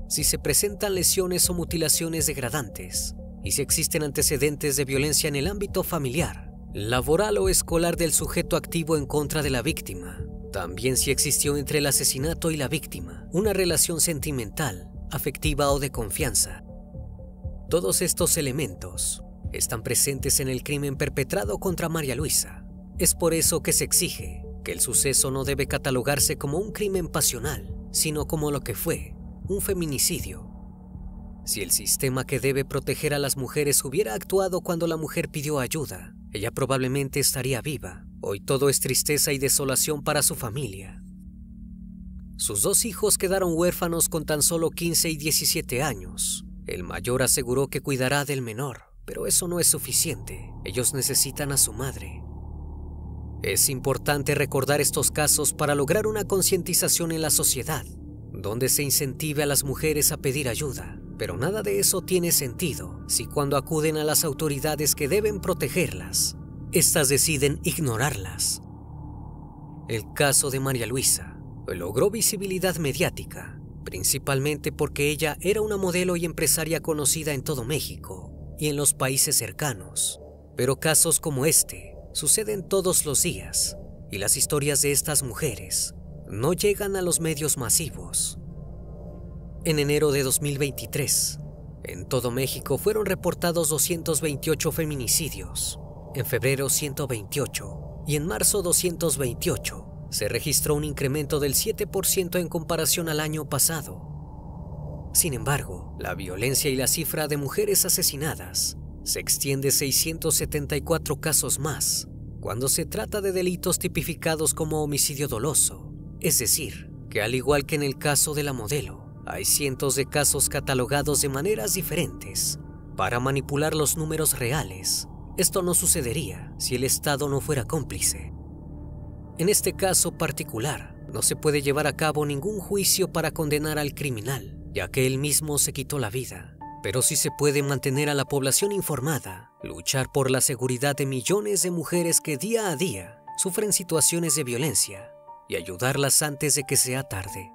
si se presentan lesiones o mutilaciones degradantes y si existen antecedentes de violencia en el ámbito familiar, laboral o escolar del sujeto activo en contra de la víctima. También si existió entre el asesinato y la víctima una relación sentimental, afectiva o de confianza. Todos estos elementos están presentes en el crimen perpetrado contra María Luisa. Es por eso que se exige que el suceso no debe catalogarse como un crimen pasional, sino como lo que fue, un feminicidio. Si el sistema que debe proteger a las mujeres hubiera actuado cuando la mujer pidió ayuda, ella probablemente estaría viva. Hoy todo es tristeza y desolación para su familia. Sus 2 hijos quedaron huérfanos con tan solo 15 y 17 años. El mayor aseguró que cuidará del menor, pero eso no es suficiente. Ellos necesitan a su madre. Es importante recordar estos casos para lograr una concientización en la sociedad, donde se incentive a las mujeres a pedir ayuda. Pero nada de eso tiene sentido si cuando acuden a las autoridades que deben protegerlas, estas deciden ignorarlas. El caso de María Luisa logró visibilidad mediática, principalmente porque ella era una modelo y empresaria conocida en todo México y en los países cercanos. Pero casos como este suceden todos los días y las historias de estas mujeres no llegan a los medios masivos. En enero de 2023, en todo México fueron reportados 228 feminicidios, en febrero 128 y en marzo 228. Se registró un incremento del 7% en comparación al año pasado. Sin embargo, la violencia y la cifra de mujeres asesinadas se extiende 674 casos más cuando se trata de delitos tipificados como homicidio doloso. Es decir, que al igual que en el caso de la modelo, hay cientos de casos catalogados de maneras diferentes para manipular los números reales. Esto no sucedería si el Estado no fuera cómplice. En este caso particular, No se puede llevar a cabo ningún juicio para condenar al criminal, ya que él mismo se quitó la vida. Pero sí se puede mantener a la población informada, luchar por la seguridad de millones de mujeres que día a día sufren situaciones de violencia y ayudarlas antes de que sea tarde.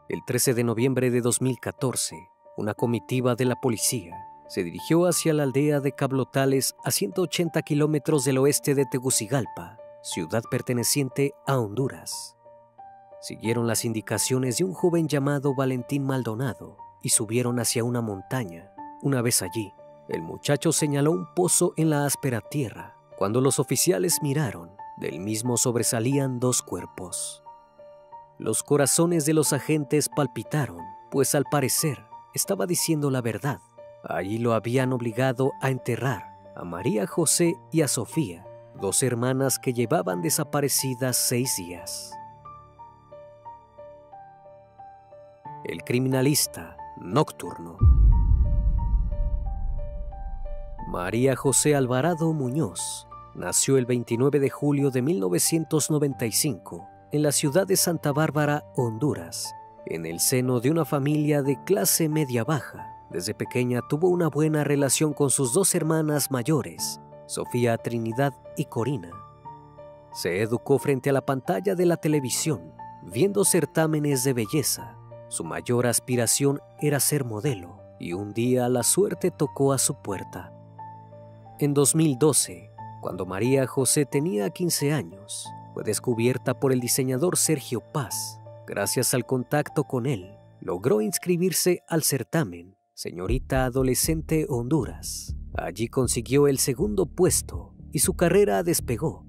El 13 de noviembre de 2014, una comitiva de la policía se dirigió hacia la aldea de Cablotales, a 180 kilómetros del oeste de Tegucigalpa, ciudad perteneciente a Honduras. Siguieron las indicaciones de un joven llamado Valentín Maldonado y subieron hacia una montaña. Una vez allí, el muchacho señaló un pozo en la áspera tierra. Cuando los oficiales miraron, del mismo sobresalían 2 cuerpos. Los corazones de los agentes palpitaron, pues al parecer estaba diciendo la verdad. Allí lo habían obligado a enterrar a María José y a Sofía, 2 hermanas que llevaban desaparecidas 6 días. El criminalista nocturno. María José Alvarado Muñoz nació el 29 de julio de 1995 en la ciudad de Santa Bárbara, Honduras, en el seno de una familia de clase media-baja. Desde pequeña tuvo una buena relación con sus 2 hermanas mayores, Sofía Trinidad y Corina. Se educó frente a la pantalla de la televisión, viendo certámenes de belleza. Su mayor aspiración era ser modelo, y un día la suerte tocó a su puerta. En 2012, cuando María José tenía 15 años, fue descubierta por el diseñador Sergio Paz. Gracias al contacto con él, logró inscribirse al certamen Señorita Adolescente Honduras. Allí consiguió el 2º puesto y su carrera despegó.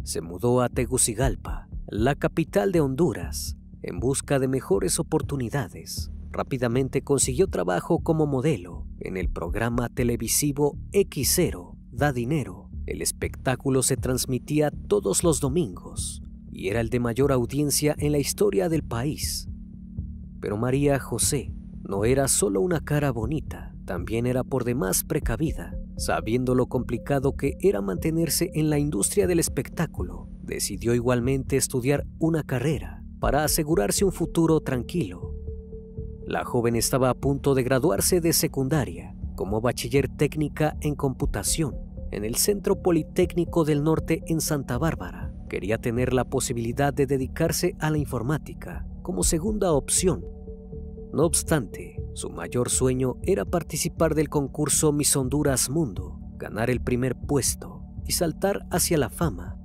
Se mudó a Tegucigalpa, la capital de Honduras, en busca de mejores oportunidades. Rápidamente consiguió trabajo como modelo en el programa televisivo X0 Da Dinero. El espectáculo se transmitía todos los domingos y era el de mayor audiencia en la historia del país. Pero María José no era solo una cara bonita, también era por demás precavida. Sabiendo lo complicado que era mantenerse en la industria del espectáculo, decidió igualmente estudiar una carrera para asegurarse un futuro tranquilo. La joven estaba a punto de graduarse de secundaria como bachiller técnica en computación en el Centro Politécnico del Norte en Santa Bárbara. Quería tener la posibilidad de dedicarse a la informática como segunda opción. No obstante, su mayor sueño era participar del concurso Miss Honduras Mundo, ganar el primer puesto y saltar hacia la fama.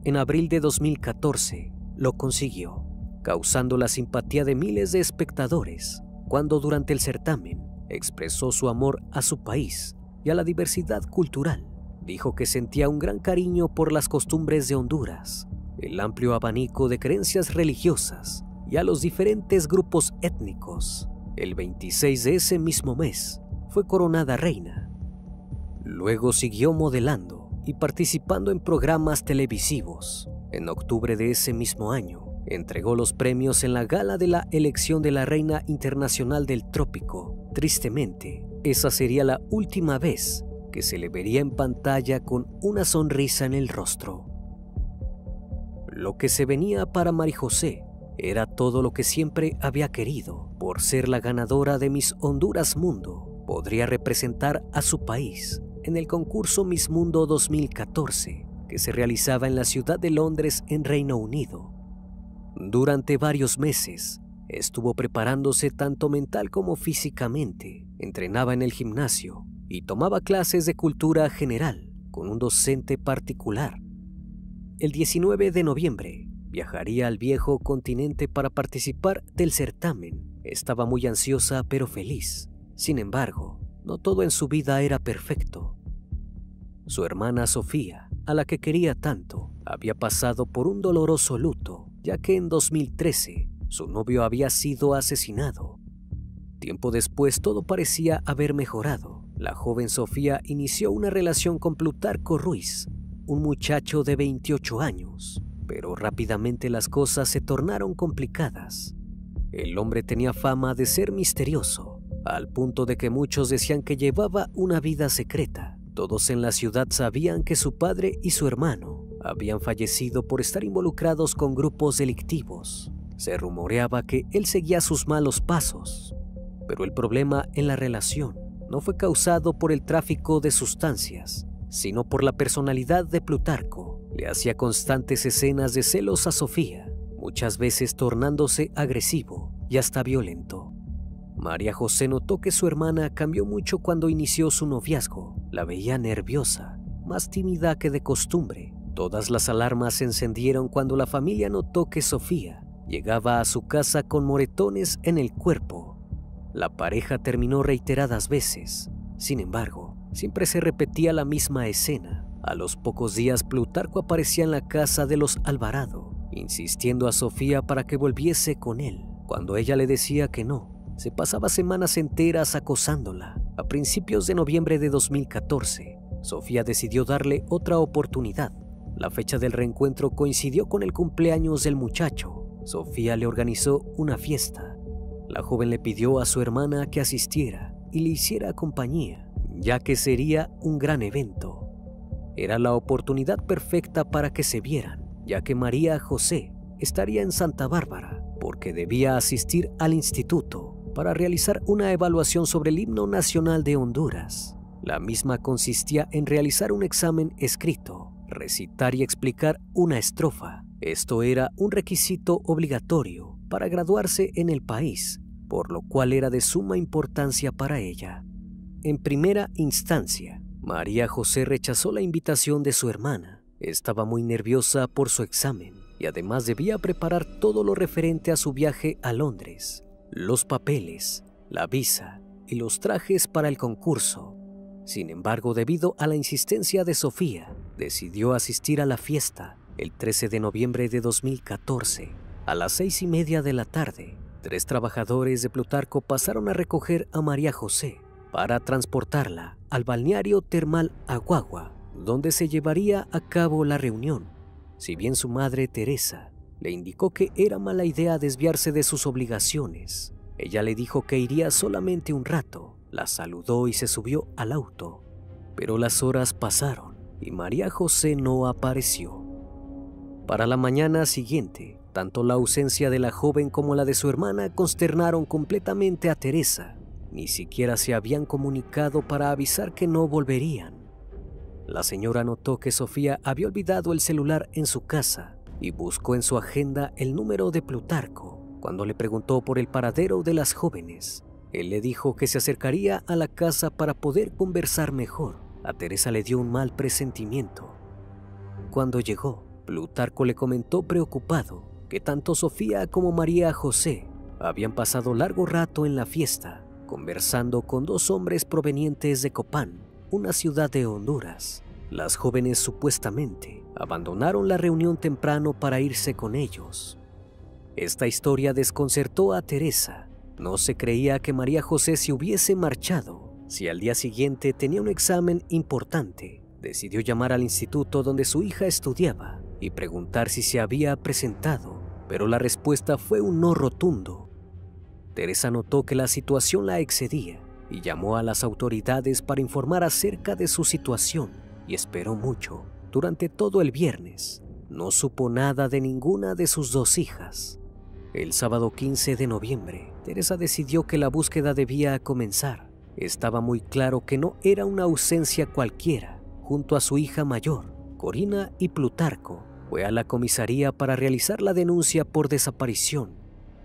En abril de 2014 lo consiguió, causando la simpatía de miles de espectadores cuando durante el certamen expresó su amor a su país y a la diversidad cultural. Dijo que sentía un gran cariño por las costumbres de Honduras, el amplio abanico de creencias religiosas y a los diferentes grupos étnicos. El 26 de ese mismo mes fue coronada reina. Luego siguió modelando y participando en programas televisivos. En octubre de ese mismo año, entregó los premios en la gala de la elección de la Reina Internacional del Trópico. Tristemente, esa sería la última vez que se le vería en pantalla con una sonrisa en el rostro. Lo que se venía para María José era todo lo que siempre había querido. Por ser la ganadora de Miss Honduras Mundo, podría representar a su país en el concurso Miss Mundo 2014, que se realizaba en la ciudad de Londres, en Reino Unido. Durante varios meses, estuvo preparándose tanto mental como físicamente. Entrenaba en el gimnasio y tomaba clases de cultura general con un docente particular. El 19 de noviembre viajaría al viejo continente para participar del certamen. Estaba muy ansiosa pero feliz. Sin embargo, no todo en su vida era perfecto. Su hermana Sofía, a la que quería tanto, había pasado por un doloroso luto, ya que en 2013 su novio había sido asesinado. Tiempo después todo parecía haber mejorado. La joven Sofía inició una relación con Plutarco Ruiz, un muchacho de 28 años, pero rápidamente las cosas se tornaron complicadas. El hombre tenía fama de ser misterioso, al punto de que muchos decían que llevaba una vida secreta. Todos en la ciudad sabían que su padre y su hermano habían fallecido por estar involucrados con grupos delictivos. Se rumoreaba que él seguía sus malos pasos, pero el problema en la relación no fue causado por el tráfico de sustancias, sino por la personalidad de Plutarco. Le hacía constantes escenas de celos a Sofía, muchas veces tornándose agresivo y hasta violento. María José notó que su hermana cambió mucho cuando inició su noviazgo. La veía nerviosa, más tímida que de costumbre. Todas las alarmas se encendieron cuando la familia notó que Sofía llegaba a su casa con moretones en el cuerpo. La pareja terminó reiteradas veces. Sin embargo, siempre se repetía la misma escena. A los pocos días, Plutarco aparecía en la casa de los Alvarado, insistiendo a Sofía para que volviese con él. Cuando ella le decía que no, se pasaba semanas enteras acosándola. A principios de noviembre de 2014, Sofía decidió darle otra oportunidad. La fecha del reencuentro coincidió con el cumpleaños del muchacho. Sofía le organizó una fiesta. La joven le pidió a su hermana que asistiera y le hiciera compañía, ya que sería un gran evento. Era la oportunidad perfecta para que se vieran, ya que María José estaría en Santa Bárbara, porque debía asistir al instituto para realizar una evaluación sobre el himno nacional de Honduras. La misma consistía en realizar un examen escrito, recitar y explicar una estrofa. Esto era un requisito obligatorio para graduarse en el país, por lo cual era de suma importancia para ella. En primera instancia, María José rechazó la invitación de su hermana. Estaba muy nerviosa por su examen y además debía preparar todo lo referente a su viaje a Londres: los papeles, la visa y los trajes para el concurso. Sin embargo, debido a la insistencia de Sofía, decidió asistir a la fiesta el 13 de noviembre de 2014. A las 6:30 de la tarde, 3 trabajadores de Plutarco pasaron a recoger a María José para transportarla al balneario termal Aguagua, donde se llevaría a cabo la reunión. Si bien su madre Teresa le indicó que era mala idea desviarse de sus obligaciones, ella le dijo que iría solamente un rato. La saludó y se subió al auto. Pero las horas pasaron y María José no apareció. Para la mañana siguiente, tanto la ausencia de la joven como la de su hermana consternaron completamente a Teresa. Ni siquiera se habían comunicado para avisar que no volverían. La señora notó que Sofía había olvidado el celular en su casa y buscó en su agenda el número de Plutarco. Cuando le preguntó por el paradero de las jóvenes, él le dijo que se acercaría a la casa para poder conversar mejor. A Teresa le dio un mal presentimiento. Cuando llegó, Plutarco le comentó preocupado que tanto Sofía como María José habían pasado largo rato en la fiesta, conversando con 2 hombres provenientes de Copán, una ciudad de Honduras. Las jóvenes supuestamente abandonaron la reunión temprano para irse con ellos. Esta historia desconcertó a Teresa. No se creía que María José se hubiese marchado. Si al día siguiente tenía un examen importante, decidió llamar al instituto donde su hija estudiaba y preguntar si se había presentado, pero la respuesta fue un no rotundo. Teresa notó que la situación la excedía y llamó a las autoridades para informar acerca de su situación y esperó mucho. Durante todo el viernes, no supo nada de ninguna de sus 2 hijas. El sábado 15 de noviembre, Teresa decidió que la búsqueda debía comenzar. Estaba muy claro que no era una ausencia cualquiera. Junto a su hija mayor, Corina, y Plutarco, fue a la comisaría para realizar la denuncia por desaparición.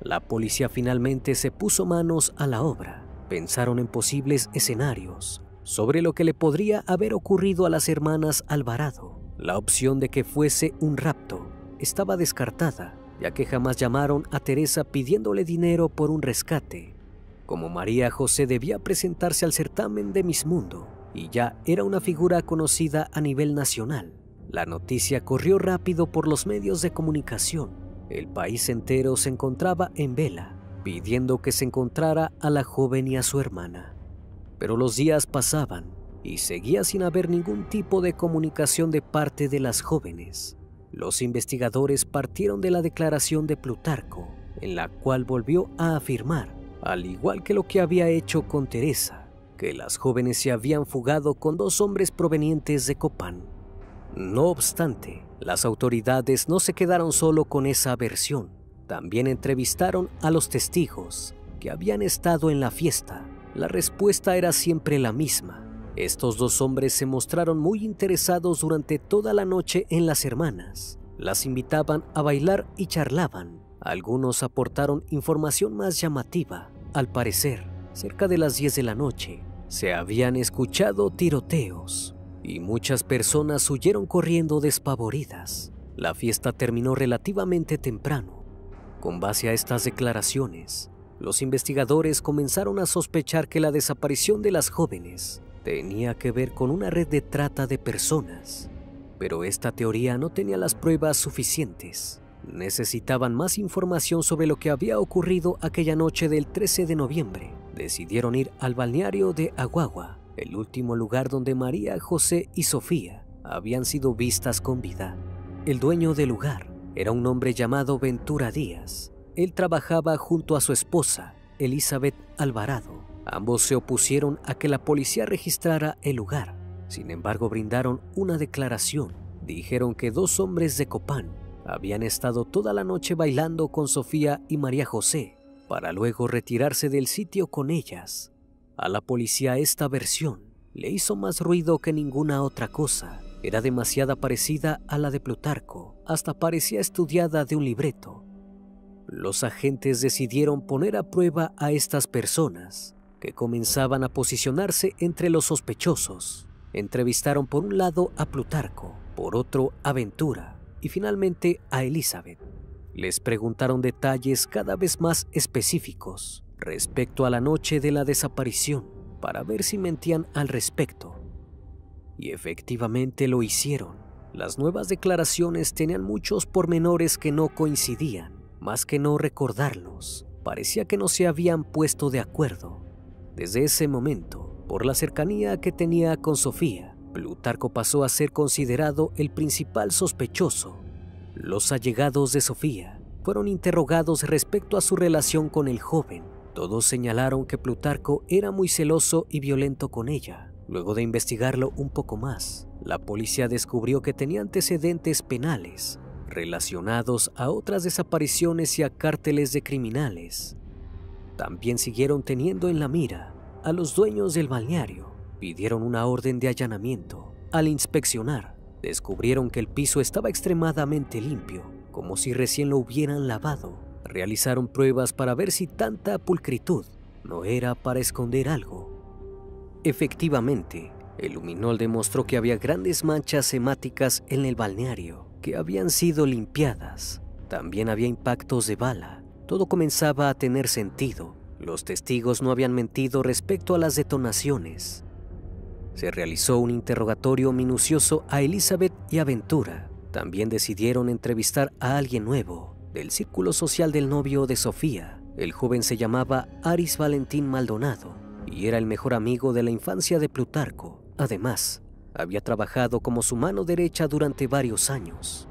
La policía finalmente se puso manos a la obra. Pensaron en posibles escenarios sobre lo que le podría haber ocurrido a las hermanas Alvarado. La opción de que fuese un rapto estaba descartada, ya que jamás llamaron a Teresa pidiéndole dinero por un rescate. Como María José debía presentarse al certamen de Miss Mundo y ya era una figura conocida a nivel nacional, la noticia corrió rápido por los medios de comunicación. El país entero se encontraba en vela, pidiendo que se encontrara a la joven y a su hermana. Pero los días pasaban y seguía sin haber ningún tipo de comunicación de parte de las jóvenes. Los investigadores partieron de la declaración de Plutarco, en la cual volvió a afirmar, al igual que lo que había hecho con Teresa, que las jóvenes se habían fugado con 2 hombres provenientes de Copán. No obstante, las autoridades no se quedaron solo con esa versión. También entrevistaron a los testigos que habían estado en la fiesta. La respuesta era siempre la misma. Estos 2 hombres se mostraron muy interesados durante toda la noche en las hermanas. Las invitaban a bailar y charlaban. Algunos aportaron información más llamativa. Al parecer, cerca de las 10 de la noche, se habían escuchado tiroteos y muchas personas huyeron corriendo despavoridas. La fiesta terminó relativamente temprano. Con base a estas declaraciones, los investigadores comenzaron a sospechar que la desaparición de las jóvenes tenía que ver con una red de trata de personas. Pero esta teoría no tenía las pruebas suficientes. Necesitaban más información sobre lo que había ocurrido aquella noche del 13 de noviembre. Decidieron ir al balneario de Aguagua, el último lugar donde María, José y Sofía habían sido vistas con vida. El dueño del lugar era un hombre llamado Ventura Díaz. Él trabajaba junto a su esposa, Elizabeth Alvarado. Ambos se opusieron a que la policía registrara el lugar. Sin embargo, brindaron una declaración. Dijeron que 2 hombres de Copán habían estado toda la noche bailando con Sofía y María José, para luego retirarse del sitio con ellas. A la policía esta versión le hizo más ruido que ninguna otra cosa. Era demasiado parecida a la de Plutarco, hasta parecía estudiada de un libreto. Los agentes decidieron poner a prueba a estas personas, que comenzaban a posicionarse entre los sospechosos. Entrevistaron por un lado a Plutarco, por otro a Ventura y finalmente a Elizabeth. Les preguntaron detalles cada vez más específicos respecto a la noche de la desaparición para ver si mentían al respecto. Y efectivamente lo hicieron. Las nuevas declaraciones tenían muchos pormenores que no coincidían. Más que no recordarlos, parecía que no se habían puesto de acuerdo. Desde ese momento, por la cercanía que tenía con Sofía, Plutarco pasó a ser considerado el principal sospechoso. Los allegados de Sofía fueron interrogados respecto a su relación con el joven. Todos señalaron que Plutarco era muy celoso y violento con ella. Luego de investigarlo un poco más, la policía descubrió que tenía antecedentes penales relacionados a otras desapariciones y a cárteles de criminales. También siguieron teniendo en la mira a los dueños del balneario. Pidieron una orden de allanamiento. Al inspeccionar, descubrieron que el piso estaba extremadamente limpio, como si recién lo hubieran lavado. Realizaron pruebas para ver si tanta pulcritud no era para esconder algo. Efectivamente, el luminol demostró que había grandes manchas hemáticas en el balneario, que habían sido limpiadas. También había impactos de bala. Todo comenzaba a tener sentido. Los testigos no habían mentido respecto a las detonaciones. Se realizó un interrogatorio minucioso a Elizabeth y a Ventura. También decidieron entrevistar a alguien nuevo, del círculo social del novio de Sofía. El joven se llamaba Aris Valentín Maldonado y era el mejor amigo de la infancia de Plutarco. Además, había trabajado como su mano derecha durante varios años.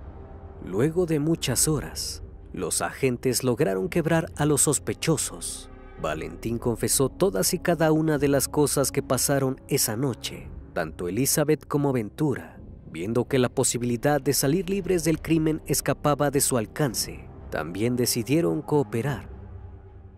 Luego de muchas horas, los agentes lograron quebrar a los sospechosos. Valentín confesó todas y cada una de las cosas que pasaron esa noche. Tanto Elizabeth como Ventura, viendo que la posibilidad de salir libres del crimen escapaba de su alcance, también decidieron cooperar.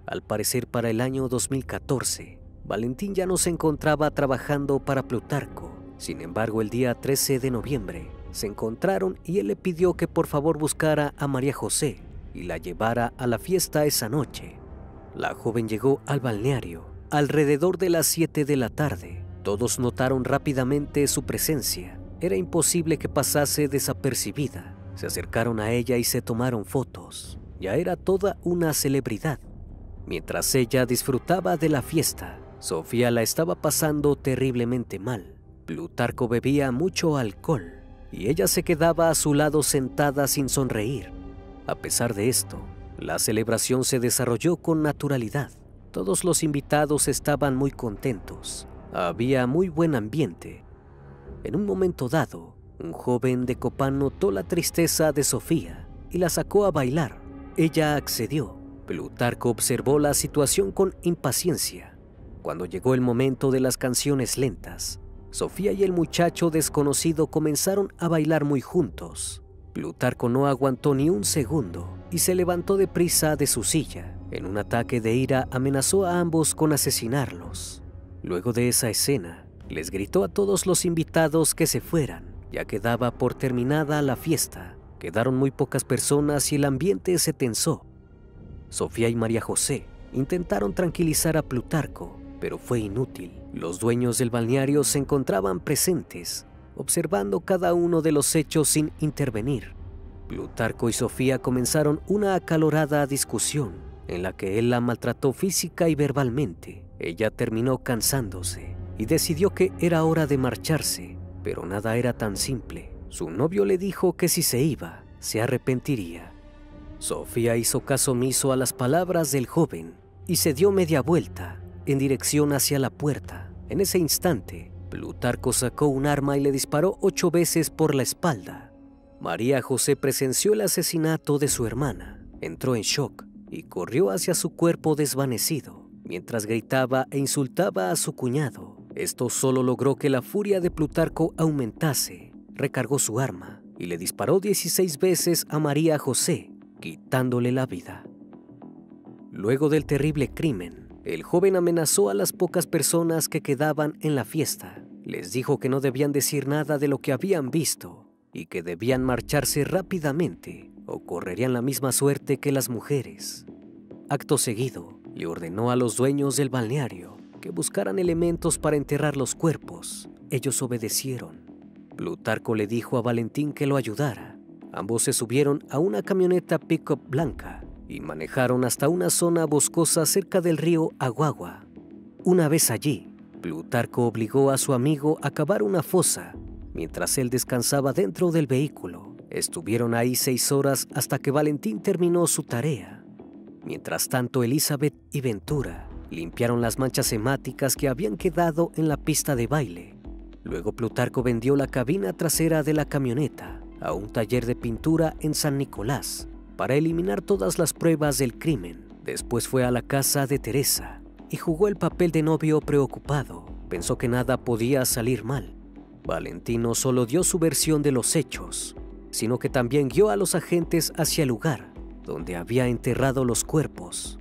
Al parecer, para el año 2014, Valentín ya no se encontraba trabajando para Plutarco. Sin embargo, el día 13 de noviembre se encontraron y él le pidió que por favor buscara a María José y la llevara a la fiesta esa noche. La joven llegó al balneario alrededor de las 7 de la tarde. Todos notaron rápidamente su presencia. Era imposible que pasase desapercibida. Se acercaron a ella y se tomaron fotos. Ya era toda una celebridad. Mientras ella disfrutaba de la fiesta, Sofía la estaba pasando terriblemente mal. Plutarco bebía mucho alcohol y ella se quedaba a su lado sentada sin sonreír. A pesar de esto, la celebración se desarrolló con naturalidad. Todos los invitados estaban muy contentos. Había muy buen ambiente. En un momento dado, un joven de Copán notó la tristeza de Sofía y la sacó a bailar. Ella accedió. Plutarco observó la situación con impaciencia. Cuando llegó el momento de las canciones lentas, Sofía y el muchacho desconocido comenzaron a bailar muy juntos. Plutarco no aguantó ni un segundo y se levantó deprisa de su silla. En un ataque de ira amenazó a ambos con asesinarlos. Luego de esa escena, les gritó a todos los invitados que se fueran, ya que daba por terminada la fiesta. Quedaron muy pocas personas y el ambiente se tensó. Sofía y María José intentaron tranquilizar a Plutarco, pero fue inútil. Los dueños del balneario se encontraban presentes, observando cada uno de los hechos sin intervenir. Plutarco y Sofía comenzaron una acalorada discusión en la que él la maltrató física y verbalmente. Ella terminó cansándose y decidió que era hora de marcharse, pero nada era tan simple. Su novio le dijo que si se iba, se arrepentiría. Sofía hizo caso omiso a las palabras del joven y se dio media vuelta en dirección hacia la puerta. En ese instante, Plutarco sacó un arma y le disparó 8 veces por la espalda. María José presenció el asesinato de su hermana, entró en shock y corrió hacia su cuerpo desvanecido, mientras gritaba e insultaba a su cuñado. Esto solo logró que la furia de Plutarco aumentase. Recargó su arma y le disparó 16 veces a María José, quitándole la vida. Luego del terrible crimen, el joven amenazó a las pocas personas que quedaban en la fiesta. Les dijo que no debían decir nada de lo que habían visto y que debían marcharse rápidamente o correrían la misma suerte que las mujeres. Acto seguido, le ordenó a los dueños del balneario que buscaran elementos para enterrar los cuerpos. Ellos obedecieron. Plutarco le dijo a Valentín que lo ayudara. Ambos se subieron a una camioneta pick-up blanca y manejaron hasta una zona boscosa cerca del río Aguagua. Una vez allí, Plutarco obligó a su amigo a cavar una fosa mientras él descansaba dentro del vehículo. Estuvieron ahí 6 horas hasta que Valentín terminó su tarea. Mientras tanto, Elizabeth y Ventura limpiaron las manchas hemáticas que habían quedado en la pista de baile. Luego Plutarco vendió la cabina trasera de la camioneta a un taller de pintura en San Nicolás para eliminar todas las pruebas del crimen. Después fue a la casa de Teresa y jugó el papel de novio preocupado. Pensó que nada podía salir mal. Valentín no solo dio su versión de los hechos, sino que también guió a los agentes hacia el lugar donde había enterrado los cuerpos.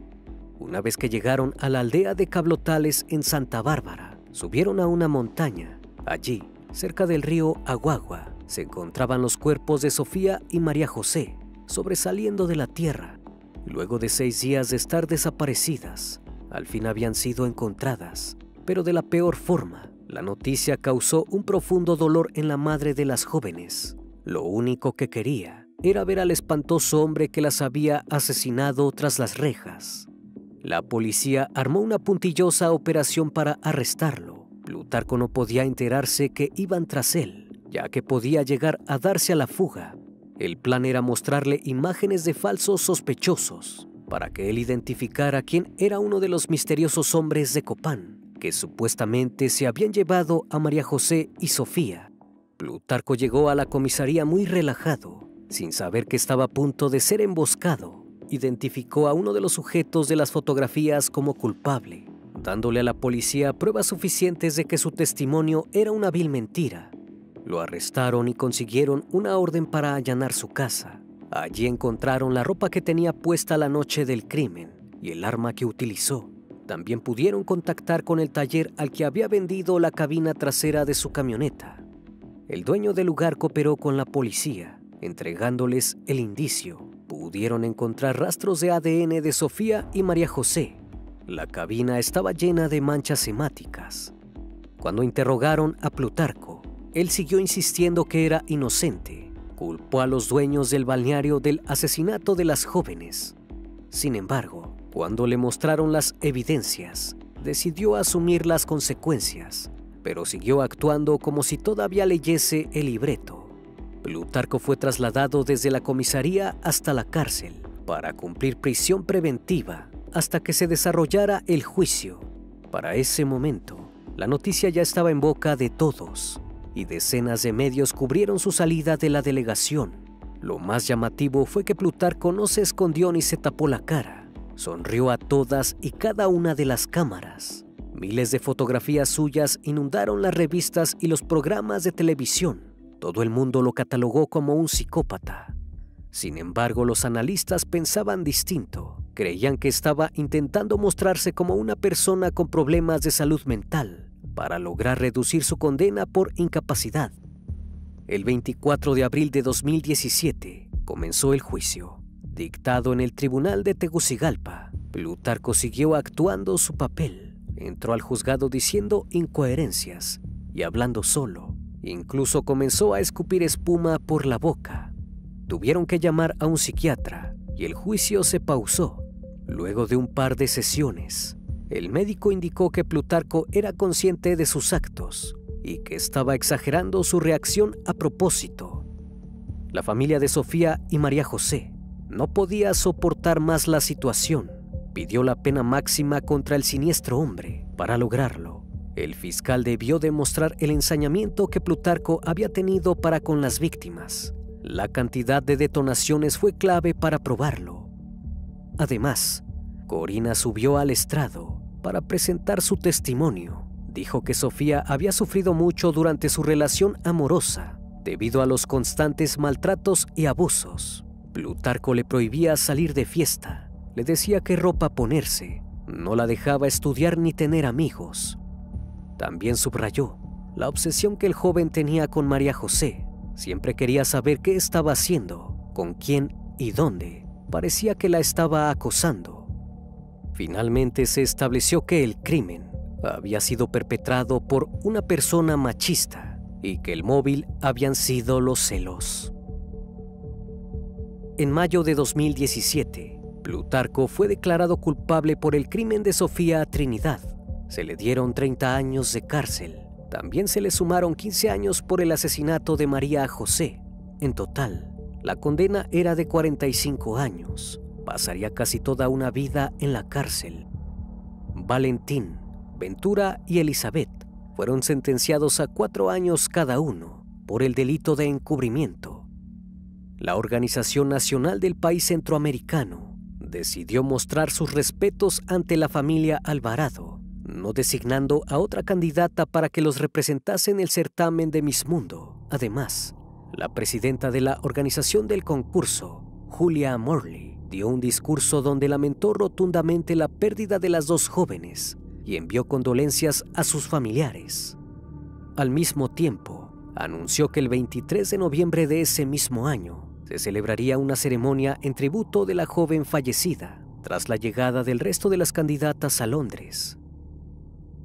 Una vez que llegaron a la aldea de Cablotales en Santa Bárbara, subieron a una montaña. Allí, cerca del río Aguagua, se encontraban los cuerpos de Sofía y María José, sobresaliendo de la tierra. Luego de 6 días de estar desaparecidas, al fin habían sido encontradas, pero de la peor forma. La noticia causó un profundo dolor en la madre de las jóvenes. Lo único que quería era ver al espantoso hombre que las había asesinado tras las rejas. La policía armó una puntillosa operación para arrestarlo. Plutarco no podía enterarse que iban tras él, ya que podía llegar a darse a la fuga. El plan era mostrarle imágenes de falsos sospechosos para que él identificara quién era uno de los misteriosos hombres de Copán que supuestamente se habían llevado a María José y Sofía. Plutarco llegó a la comisaría muy relajado, sin saber que estaba a punto de ser emboscado. Identificó a uno de los sujetos de las fotografías como culpable, dándole a la policía pruebas suficientes de que su testimonio era una vil mentira. Lo arrestaron y consiguieron una orden para allanar su casa. Allí encontraron la ropa que tenía puesta la noche del crimen y el arma que utilizó. También pudieron contactar con el taller al que había vendido la cabina trasera de su camioneta. El dueño del lugar cooperó con la policía, entregándoles el indicio. Pudieron encontrar rastros de ADN de Sofía y María José. La cabina estaba llena de manchas hemáticas. Cuando interrogaron a Plutarco, él siguió insistiendo que era inocente. Culpó a los dueños del balneario del asesinato de las jóvenes. Sin embargo, cuando le mostraron las evidencias, decidió asumir las consecuencias, pero siguió actuando como si todavía leyese el libreto. Plutarco fue trasladado desde la comisaría hasta la cárcel para cumplir prisión preventiva hasta que se desarrollara el juicio. Para ese momento, la noticia ya estaba en boca de todos y decenas de medios cubrieron su salida de la delegación. Lo más llamativo fue que Plutarco no se escondió ni se tapó la cara. Sonrió a todas y cada una de las cámaras. Miles de fotografías suyas inundaron las revistas y los programas de televisión. Todo el mundo lo catalogó como un psicópata. Sin embargo, los analistas pensaban distinto. Creían que estaba intentando mostrarse como una persona con problemas de salud mental para lograr reducir su condena por incapacidad. El 24 de abril de 2017 comenzó el juicio, dictado en el Tribunal de Tegucigalpa. Plutarco siguió actuando su papel. Entró al juzgado diciendo incoherencias y hablando solo. Incluso comenzó a escupir espuma por la boca. Tuvieron que llamar a un psiquiatra y el juicio se pausó. Luego de un par de sesiones, el médico indicó que Plutarco era consciente de sus actos y que estaba exagerando su reacción a propósito. La familia de Sofía y María José no podía soportar más la situación. Pidió la pena máxima contra el siniestro hombre. Para lograrlo, el fiscal debió demostrar el ensañamiento que Plutarco había tenido para con las víctimas. La cantidad de detonaciones fue clave para probarlo. Además, Corina subió al estrado para presentar su testimonio. Dijo que Sofía había sufrido mucho durante su relación amorosa debido a los constantes maltratos y abusos. Plutarco le prohibía salir de fiesta, le decía qué ropa ponerse, no la dejaba estudiar ni tener amigos. También subrayó la obsesión que el joven tenía con María José. Siempre quería saber qué estaba haciendo, con quién y dónde. Parecía que la estaba acosando. Finalmente se estableció que el crimen había sido perpetrado por una persona machista y que el móvil habían sido los celos. En mayo de 2017, Plutarco fue declarado culpable por el crimen de Sofía Trinidad. Se le dieron 30 años de cárcel. También se le sumaron 15 años por el asesinato de María José. En total, la condena era de 45 años. Pasaría casi toda una vida en la cárcel. Valentín, Ventura y Elizabeth fueron sentenciados a 4 años cada uno por el delito de encubrimiento. La Organización Nacional del País Centroamericano decidió mostrar sus respetos ante la familia Alvarado, no designando a otra candidata para que los representase en el certamen de Miss Mundo. Además, la presidenta de la organización del concurso, Julia Morley, dio un discurso donde lamentó rotundamente la pérdida de las dos jóvenes y envió condolencias a sus familiares. Al mismo tiempo, anunció que el 23 de noviembre de ese mismo año se celebraría una ceremonia en tributo de la joven fallecida, tras la llegada del resto de las candidatas a Londres.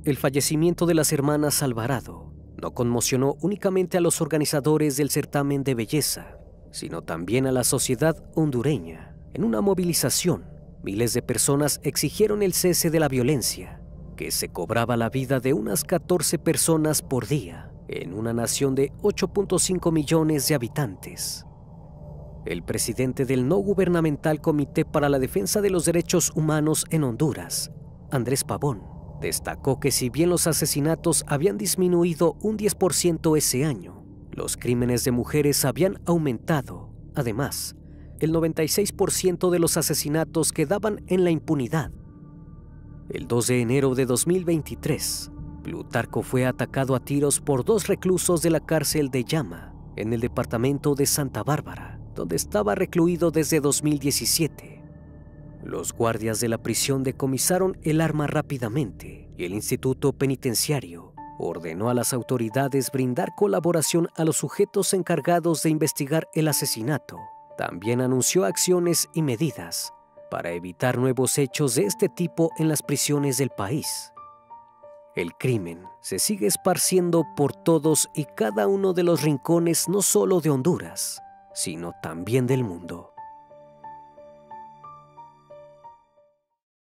El fallecimiento de las hermanas Alvarado no conmocionó únicamente a los organizadores del certamen de belleza, sino también a la sociedad hondureña. En una movilización, miles de personas exigieron el cese de la violencia, que se cobraba la vida de unas 14 personas por día, en una nación de 8.5 millones de habitantes. El presidente del no gubernamental Comité para la Defensa de los Derechos Humanos en Honduras, Andrés Pavón, destacó que si bien los asesinatos habían disminuido un 10% ese año, los crímenes de mujeres habían aumentado. Además, el 96% de los asesinatos quedaban en la impunidad. El 2 de enero de 2023, Plutarco fue atacado a tiros por 2 reclusos de la cárcel de Llama, en el departamento de Santa Bárbara, donde estaba recluido desde 2017. Los guardias de la prisión decomisaron el arma rápidamente y el Instituto Penitenciario ordenó a las autoridades brindar colaboración a los sujetos encargados de investigar el asesinato. También anunció acciones y medidas para evitar nuevos hechos de este tipo en las prisiones del país. El crimen se sigue esparciendo por todos y cada uno de los rincones no solo de Honduras, sino también del mundo.